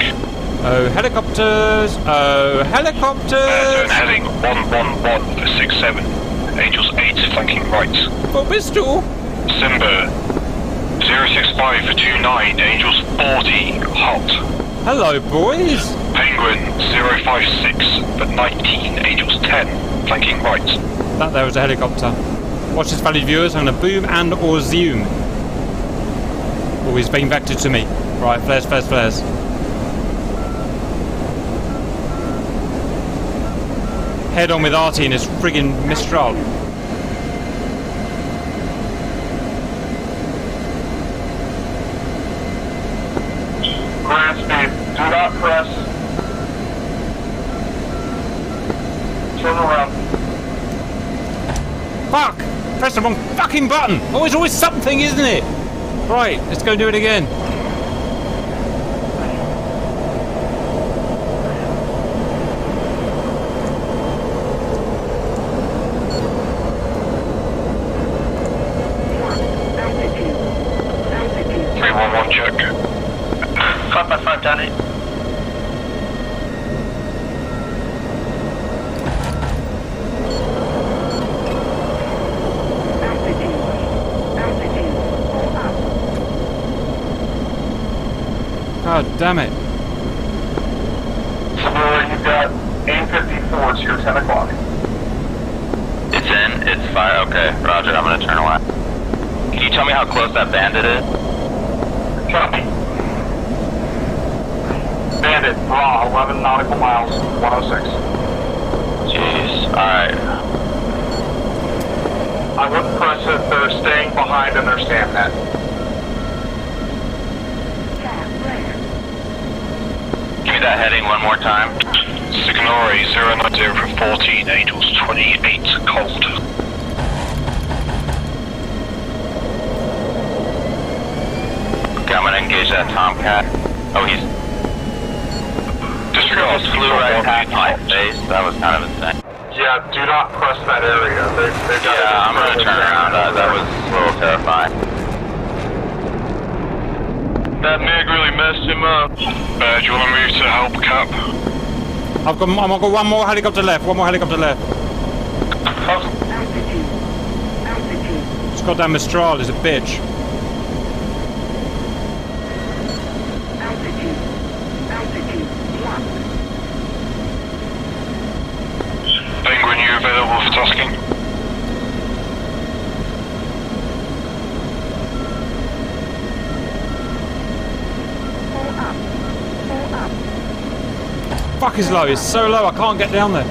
Oh, helicopters. Oh, helicopters. Heading 111 for 67. Angels 8 flanking right. For pistol. Simba 065 for 29. Angels 40 hot. Hello, boys. Penguin 056, but 19, Angels 10, flanking right. That there was a helicopter. Watch this, valued viewers. I'm going to boom and or zoom. Oh, he's being vectored to me. Right, flares, flares, flares. Head on with Artie and his friggin' Mistral. Grand speed, do not press. Turn around. Fuck! Press the wrong fucking button! Oh, it's always something, isn't it? Right, let's go do it again. Check. 555 done it. God damn it. Sonora, you've got AIM-54 to your 10 o'clock. It's in, it's fire. Okay, roger, I'm gonna turn away. Can you tell me how close that bandit is? Copy. Bandit, raw, 11 nautical miles, 106. Jeez, alright. I wouldn't press it, they're staying behind in their stand net. Give me that heading one more time. Signori 090 for 14, Angels 28, cold. Okay, I'm gonna engage that Tomcat. Oh, he's... Disregard. Just flew right past my face. That was kind of insane. Yeah, do not press that area. They've got Yeah, I'm gonna turn around. That was a little terrifying. That MiG really messed him up. Do you want to move to help, Cap? I've got one more helicopter left. One more helicopter left. This goddamn Mistral is a bitch. Penguin, you available for tasking? Fuck is low. It's so low I can't get down there.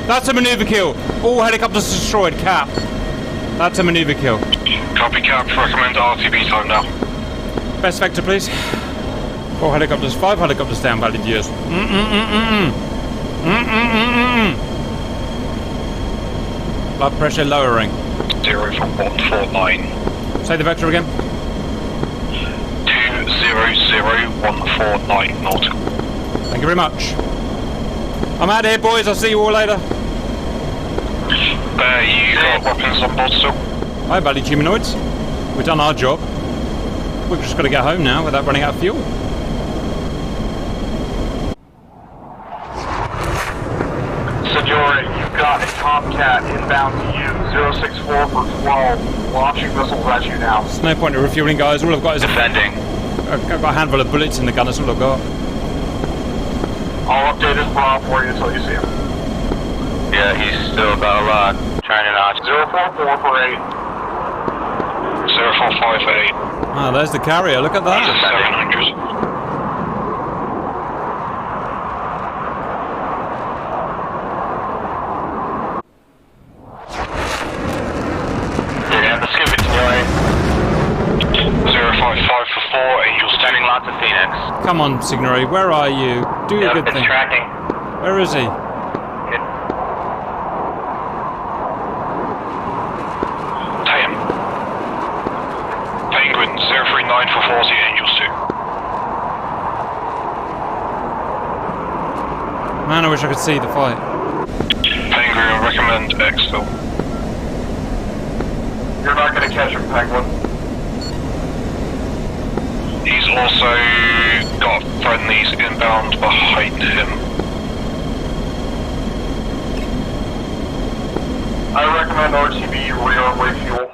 That's a maneuver kill. All helicopters destroyed. Cap. That's a maneuver kill. Copy, Cap. Recommend RTB time now. Best vector, please. 4 helicopters. 5 helicopters down, valid years. Blood pressure lowering. 0 for 149. Say the vector again. 200149 nautical. Thank you very much. I'm out of here, boys. I'll see you all later. You got weapons on board still? Hi, valid humanoids. We've done our job. We've just got to get home now without running out of fuel. Signore, you've got a Tomcat inbound to you. 064 for 12. Launching missiles at you now. There's no point in refueling, guys. All I've got is Defending. I've got a handful of bullets in the gun. That's all I've got. I'll update his bra for you until you see him. Yeah, he's still got a lot. Trying to notch. 044 for 8. 045 for 8. Ah, there's the carrier. Look at that. 700. Yeah, let's give it to you. 055 for 4, Angels Sending lots of Phoenix. Come on, Signori. Where are you? Do a good thing. Tracking. Where is he? Damn. Penguin 039 for 40, Angels 2. Man, I wish I could see the fight. Penguin, I recommend exfil. You're not going to catch him, Penguin. He's also got friendlies inbound behind him. I recommend RTB rearm refuel.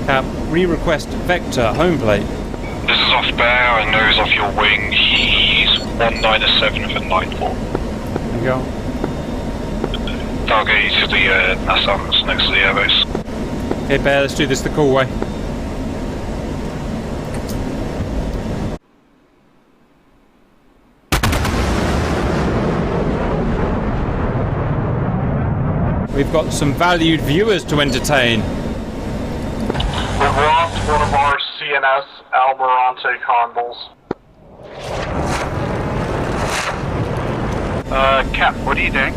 Cap, re-request vector, home plate. This is off bear and nose off your wing. He's 197 for 94. There you go. Target to the Nassans next to the airbase. Okay, Bear, let's do this the cool way. We've got some valued viewers to entertain. We've lost one of our CNS Almirante convols. Cap, what are you doing?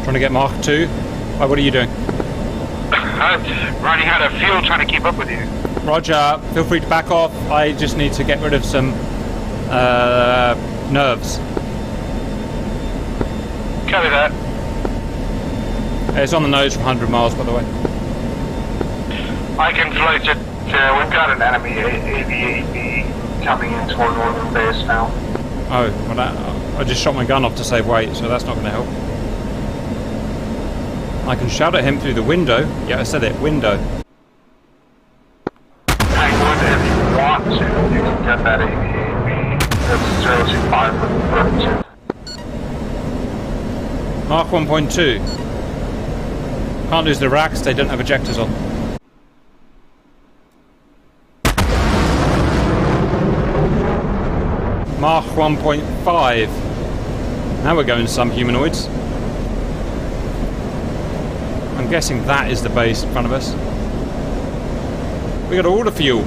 Trying to get Mark 2. Why, what are you doing? Running out of fuel, trying to keep up with you. Roger, feel free to back off. I just need to get rid of some nerves. Copy that. It's on the nose from 100 miles, by the way. I can float it. We've got an enemy AV-8B coming in toward northern base now. Oh, well I just shot my gun off to save weight, so that's not going to help. I can shout at him through the window. Yeah, I said it, window. Penguin, if you want to, you can get that AV-8B. That's 025 with 32. Mark 1.2. Can't lose the racks, they don't have ejectors on. Mark 1.5. Now we're going some humanoids. I'm guessing that is the base in front of us. We got all the fuel.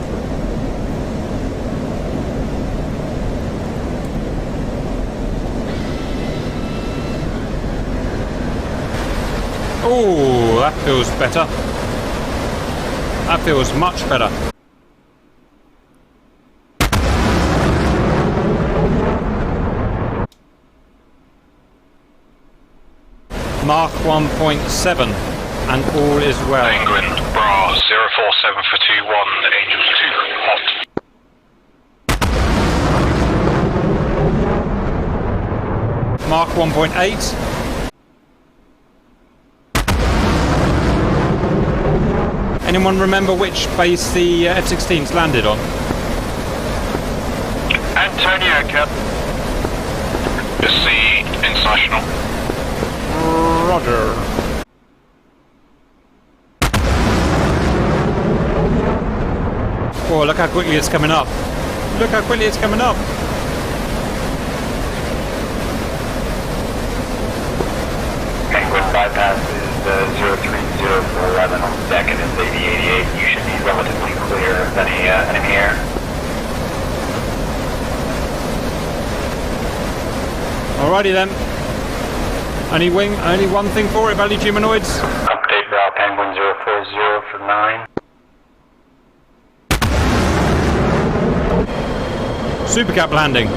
Oh, that feels better. That feels much better. Mark 1.7, and all is well. Penguin, Bra, 047 for 21, Angels 2, hot. Mark 1.8. Anyone remember which base the F-16s landed on? Antonio, Cap. It's the International. Roger. Oh, look how quickly it's coming up. Look how quickly it's coming up. Penguin bypasses 030 for 11 on second is 8088. You should be relatively clear of any enemy air. Alrighty then. Only one thing for it, valued humanoids. Update route Penguin 040 for 9. Supercap landing.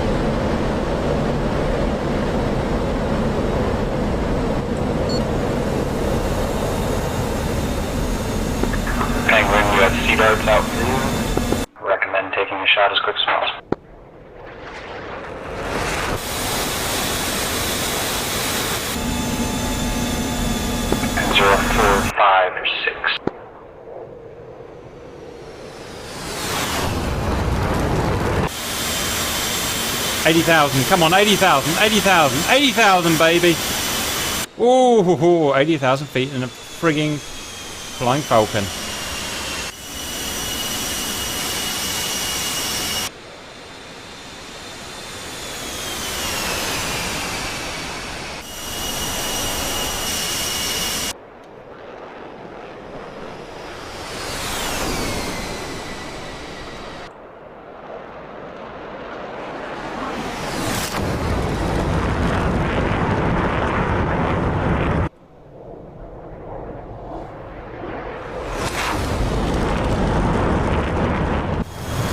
Penguin, you have sea darts out for you. Recommend taking a shot as quick as possible. 4, 5, or 6. $80,000, come on, 80,000, 80,000, 80,000, baby! Ooh, 80,000 feet in a frigging Flying Falcon.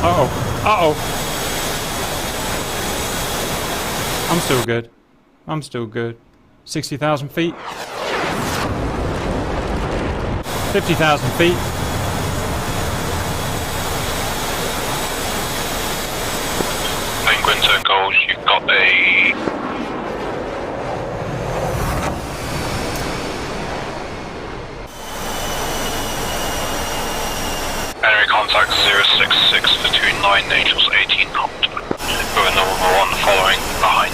Uh-oh. I'm still good. I'm still good. 60,000 feet. 50,000 feet. Penguins and goals, you've got a... contact 066 between 9 Angels 18 knot. With a normal one following behind.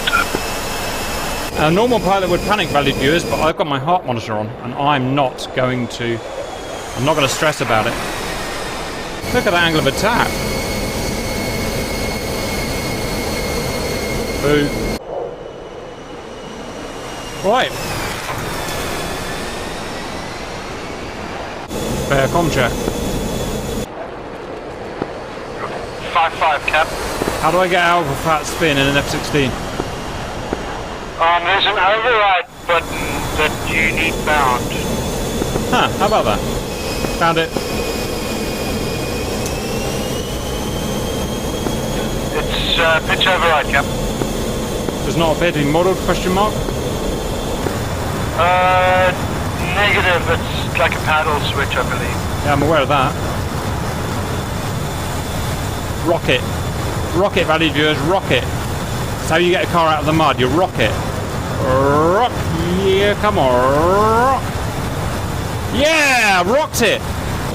A normal pilot would panic, valued viewers, but I've got my heart monitor on, and I'm not going to stress about it. Look at that angle of attack. Boo. Right. Fair comm check. 5-5 cap. How do I get out of a fat spin in an F-16? There's an override button that you need bound. Huh, how about that? Found it. It's pitch override, cap. Does not appear to be modelled, question mark? Negative, it's like a paddle switch, I believe. Yeah, I'm aware of that. Rocket. Rocket, valued viewers, rocket. That's how you get a car out of the mud, you rock it. Rock, yeah, come on, rock. Yeah, rocked it.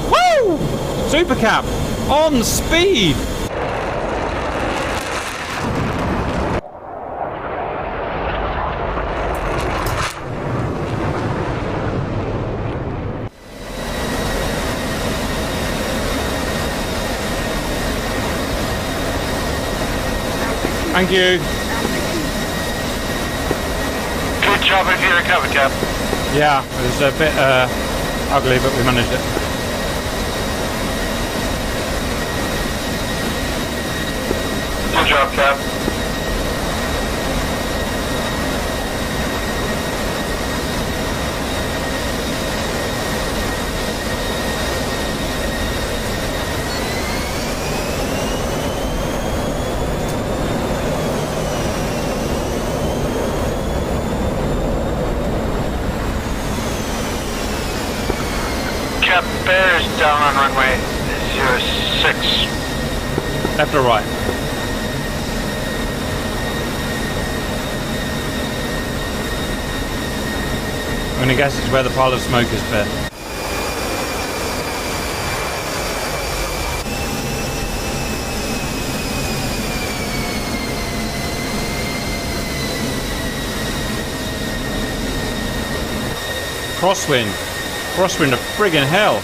Woo! Supercap, on speed. Thank you. Good job if you recovered, cap. Yeah, it was a bit ugly, but we managed it. Good job, cap. Cap, bears down on runway 06. Left or right? I'm gonna guess it's where the pile of smoke is, Ben. Crosswind. Crosswind of friggin' hell.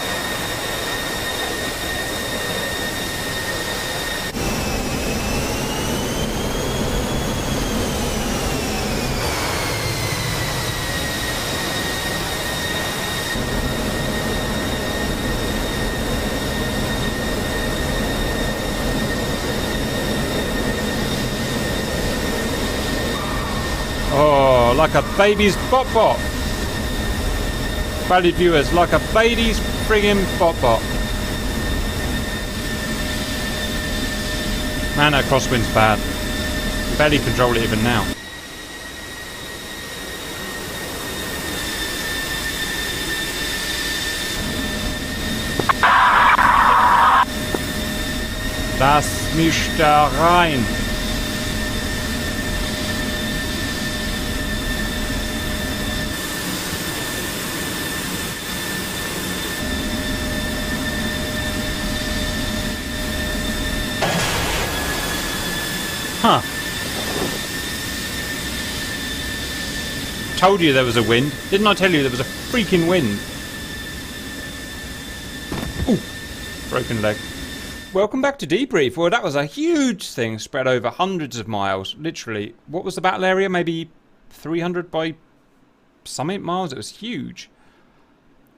Oh, like a baby's bop-bop. Valued viewers, like a baby's friggin' bop-bop. Man, that crosswind's bad. You barely control it even now. Lass mich da rein. Huh. Told you there was a wind. Didn't I tell you there was a freaking wind? Ooh. Broken leg. Welcome back to Debrief. Well, that was a huge thing spread over hundreds of miles. Literally. What was the battle area? Maybe 300 by something miles? It was huge.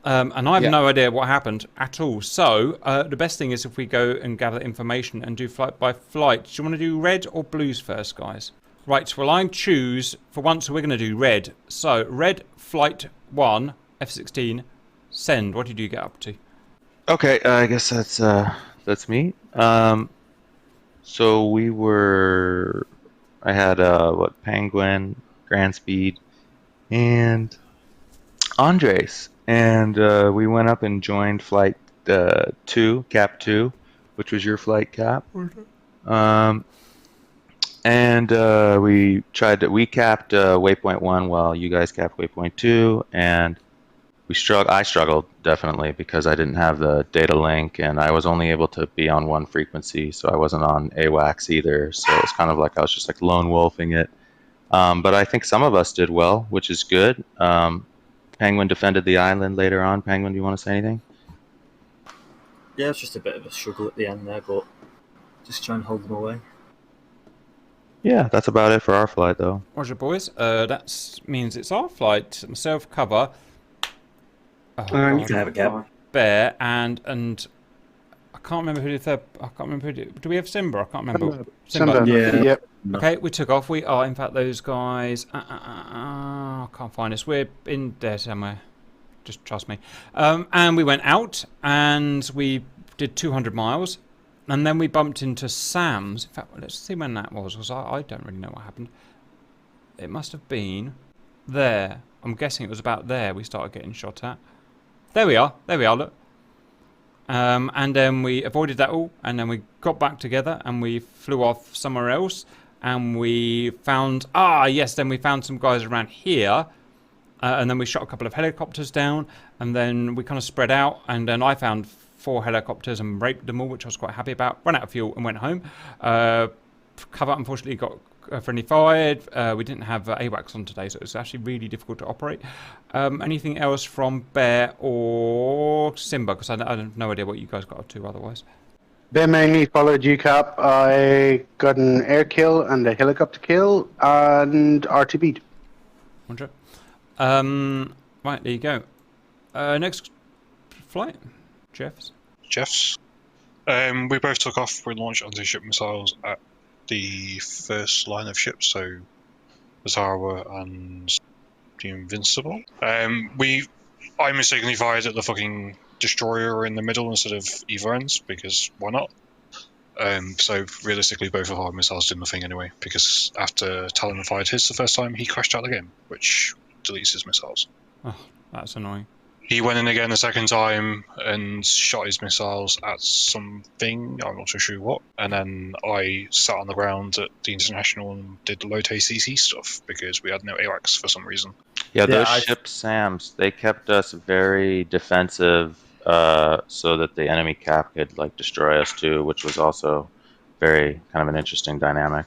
And I have no idea what happened at all. So, the best thing is if we go and gather information and do flight by flight. Do you want to do red or blues first, guys? Right, well, I choose, for once, we're going to do red. So, red, flight 1, F-16, send. What did you get up to? Okay, I guess that's me. So we were... I had, Penguin, Grand Speed, and Andres. And we went up and joined flight 2, Cap 2, which was your flight, Cap. And we capped waypoint 1 while you guys capped waypoint 2, and I struggled definitely because I didn't have the data link, and I was only able to be on one frequency, so I wasn't on AWACS either. So it's kind of like I was just like lone wolfing it. But I think some of us did well, which is good. Penguin defended the island later on. Penguin, do you want to say anything? Yeah, it's just a bit of a struggle at the end there, but just try and hold them away. Yeah, that's about it for our flight, though. Roger, boys. That means it's our flight. Myself, cover. You can have a cab. Bear and I can't remember who the third. I can't remember who. Do we have Simba? I can't remember. Simba. Yeah. Yep. Okay, we took off. We are, in fact, those guys. I can't find us. We're in there somewhere. Just trust me. And we went out and we did 200 miles. And then we bumped into Sam's. In fact, let's see when that was, because I don't really know what happened. It must have been there. I'm guessing it was about there we started getting shot at. There we are, look. And then we avoided that all, and then we got back together, and we flew off somewhere else, and we found, then we found some guys around here, and then we shot a couple of helicopters down, and then we kind of spread out, and then I found 4 helicopters and raped them all, which I was quite happy about. Ran out of fuel and went home. Cover, unfortunately, got friendly fired. We didn't have AWACS on today, so it was actually really difficult to operate. Anything else from Bear or Simba? Because I have no idea what you guys got up to otherwise. Bear mainly followed UCAP. I got an air kill and a helicopter kill and RTB'd. Roger. Right, there you go. Next flight. Jeff's. We both took off. We launched anti-ship missiles at the first line of ships, so Zarawa and the Invincible. I mistakenly fired at the fucking destroyer in the middle instead of either ends, because why not? So realistically, both of our missiles did nothing anyway, because after Talon fired his the first time, he crashed out the game, which deletes his missiles. Oh, that's annoying. He went in again the second time and shot his missiles at something, I'm not so sure what, and then I sat on the ground at the International and did low ACC stuff because we had no AWACS for some reason. Yeah, those ship SAMs, they kept us very defensive so that the enemy cap could like destroy us too, which was also very kind of an interesting dynamic.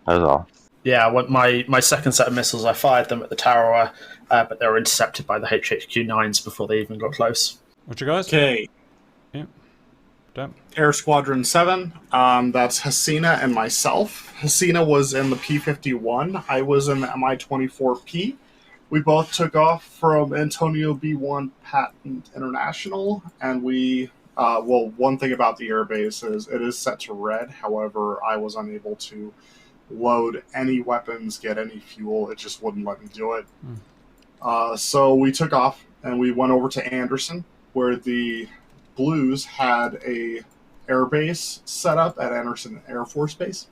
That was all. Yeah, my second set of missiles, I fired them at the tower, but they were intercepted by the HHQ-9s before they even got close. What you guys? Okay. Yeah. Done. Air Squadron 7, that's Hasina and myself. Hasina was in the P-51, I was in the Mi-24P. We both took off from Antonio B-1 Patent International, and we, one thing about the airbase is it is set to red, however, I was unable to load any weapons, get any fuel, it just wouldn't let me do it. So we took off, and we went over to Anderson, where the Blues had a airbase set up at Anderson Air Force Base.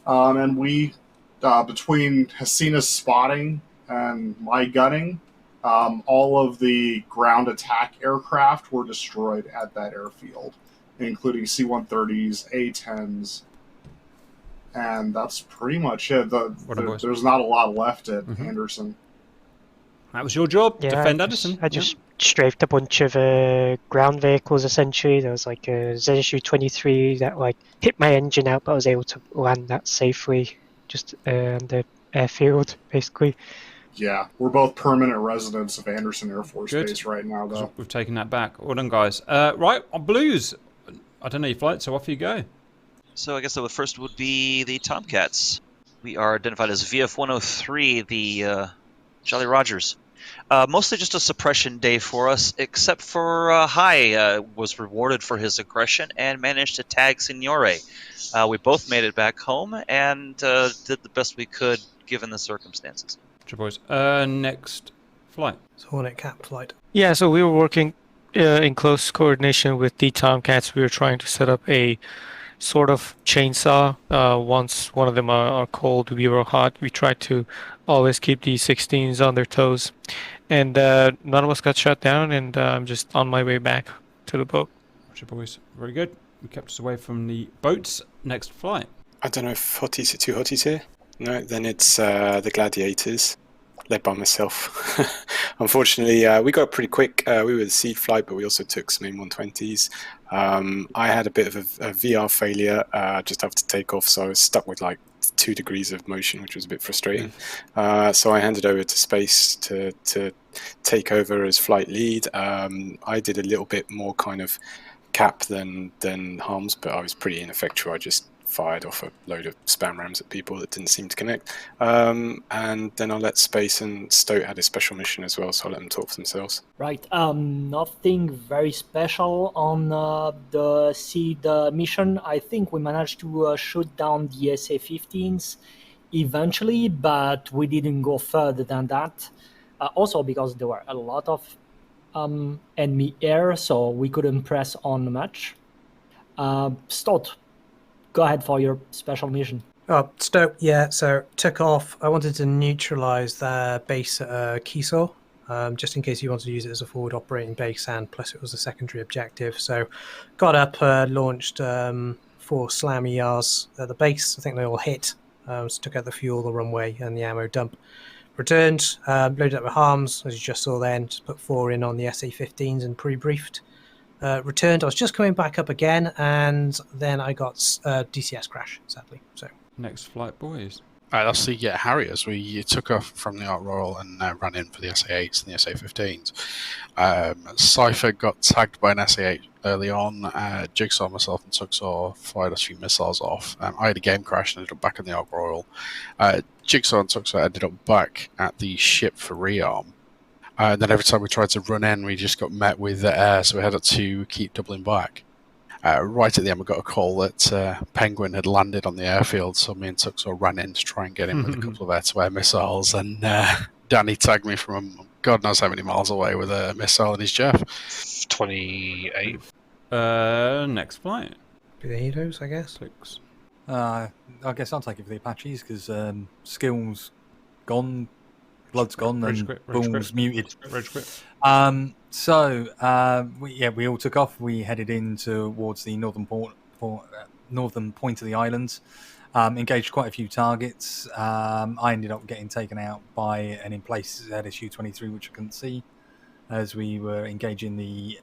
And we, between Hasina's spotting and my gunning, all of the ground attack aircraft were destroyed at that airfield, including C-130s, A-10s, and that's pretty much it. There's not a lot left at Anderson. That was your job, defend Anderson. I just strafed a bunch of ground vehicles, essentially. There was like a ZSU-23 that like hit my engine out, but I was able to land that safely just on the airfield, basically. Yeah, we're both permanent residents of Anderson Air Force Base right now, though. We've taken that back. Well done, guys. Right, on Blues. I don't know your flight, so off you go. So I guess the first would be the Tomcats. We are identified as VF-103, the Jolly Rogers. Mostly just a suppression day for us, except for Hai was rewarded for his aggression and managed to tag Signore. We both made it back home and did the best we could given the circumstances. Good boys. Next flight. So Hornet Cap flight. Yeah, so we were working in close coordination with the Tomcats. We were trying to set up a sort of chainsaw. Once one of them are cold, we were hot. We tried to always keep the 16s on their toes. And none of us got shut down, and I'm just on my way back to the boat. Roger, boys. Very good. We kept us away from the boats. Next flight. I don't know if two Hotties here. No, then it's the Gladiators. led by myself. Unfortunately, we got pretty quick. We were the seed flight, but we also took some AIM-120s. I had a bit of a VR failure just after takeoff, so I was stuck with like 2 degrees of motion, which was a bit frustrating. So I handed over to space to take over as flight lead. I did a little bit more kind of cap than harms, but I was pretty ineffectual. I just fired off a load of spam rams at people that didn't seem to connect. And then I let Space and Stoat had a special mission as well, so I let them talk for themselves. Right. Nothing very special on the seed mission. I think we managed to shoot down the SA-15s eventually, but we didn't go further than that. Also because there were a lot of enemy air, so we couldn't press on much. Stott, go ahead for your special mission. Oh, Stoke, yeah, so took off. I wanted to neutralise their base at Kisor, just in case you wanted to use it as a forward operating base, and plus it was a secondary objective. So got up, launched 4 SLAM ERs at the base. I think they all hit. So took out the fuel, the runway, and the ammo dump. Returned, loaded up with harms, as you just saw then, just put 4 in on the SA-15s and pre-briefed. Returned, I was just coming back up again, and then I got DCS crash, sadly. So next flight, boys. That's the Harriers. We took off from the Ark Royal and ran in for the SA-8s and the SA-15s. Cypher got tagged by an SA-8 early on. Jigsaw, myself, and Tuxor fired a few missiles off. I had a game crash and ended up back in the Ark Royal. Jigsaw and Tuxor ended up back at the ship for rearm. And then every time we tried to run in, we just got met with air, so we had to keep doubling back. Right at the end, we got a call that Penguin had landed on the airfield, so me and Tuxor ran in to try and get him with a couple of air-to-air missiles, and Danny tagged me from God knows how many miles away with a missile in his Jeff. 28. Next flight. Be the heroes, I guess. 6. I guess I'll take it for the Apaches, because skills gone, blood's gone, and boom's muted. We all took off. We headed in towards the northern point of the island. Engaged quite a few targets. I ended up getting taken out by an in-place ZSU-23, which I couldn't see, as we were engaging the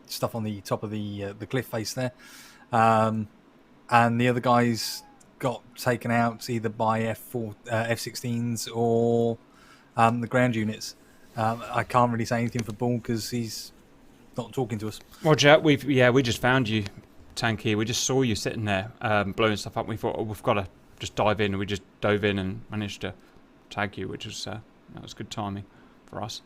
stuff on the top of the cliff face there. And the other guys got taken out either by F-16s or the ground units. I can't really say anything for Ball because he's not talking to us. Roger, we just found you, Tanky. We just saw you sitting there blowing stuff up. We thought, we've got to just dive in. And we just dove in and managed to tag you, which was that was good timing for us.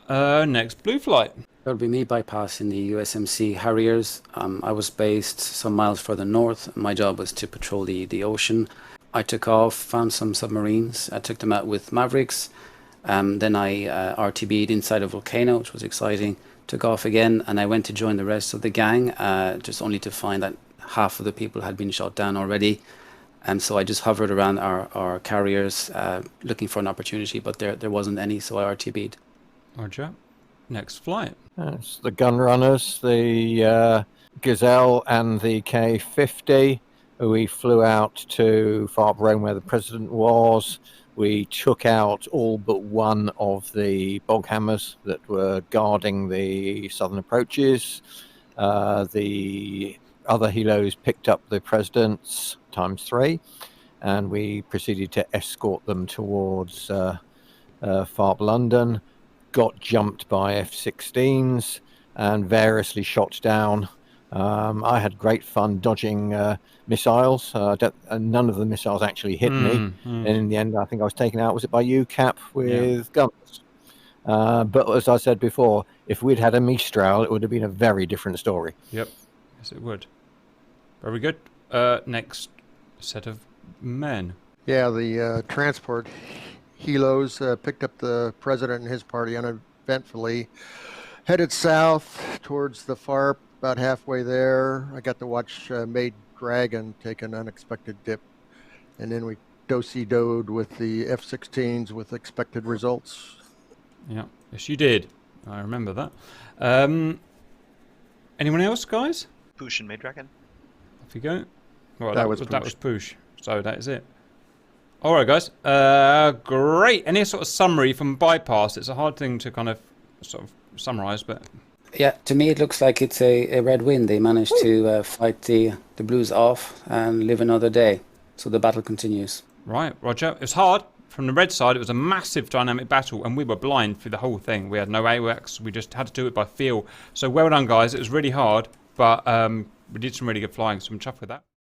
Next, blue flight. That'll be me bypassing the USMC Harriers. I was based some miles further north. My job was to patrol the ocean. I took off, found some submarines. I took them out with Mavericks. Then I RTB'd inside a volcano, which was exciting. Took off again, and I went to join the rest of the gang, just only to find that half of the people had been shot down already. And so I just hovered around our carriers, looking for an opportunity, but there wasn't any, so I RTB'd. Roger. Next flight. It's the gun runners, the Gazelle and the K-50. We flew out to Far Rome, where the president was. We took out all but one of the bog hammers that were guarding the southern approaches. The other helos picked up the presidents ×3, and we proceeded to escort them towards Farp London. Got jumped by F-16s and variously shot down. I had great fun dodging missiles. None of the missiles actually hit me. And in the end, I think I was taken out. Was it by UCAP with guns? But as I said before, if we'd had a Mistral, it would have been a very different story. Yep. Yes, it would. Very good. Next set of men. Yeah, the transport helos picked up the president and his party uneventfully. Headed south towards the FARP. About halfway there, I got to watch Maid Dragon take an unexpected dip, and then we do-si-doed with the F-16s with expected results. Yeah, yes you did. I remember that. Anyone else, guys? Poosh and Maid Dragon. Off you go. Well, that was Poosh. So that is it. All right, guys. Great. Any sort of summary from Bypass? It's a hard thing to kind of sort of summarize, but Yeah, to me it looks like it's a red win. They managed to fight the Blues off and live another day. So the battle continues. right, Roger. It was hard. From the red side, it was a massive dynamic battle, and we were blind through the whole thing. We had no AWACS. We just had to do it by feel. So well done, guys. It was really hard, but we did some really good flying, so I'm chuffed with that.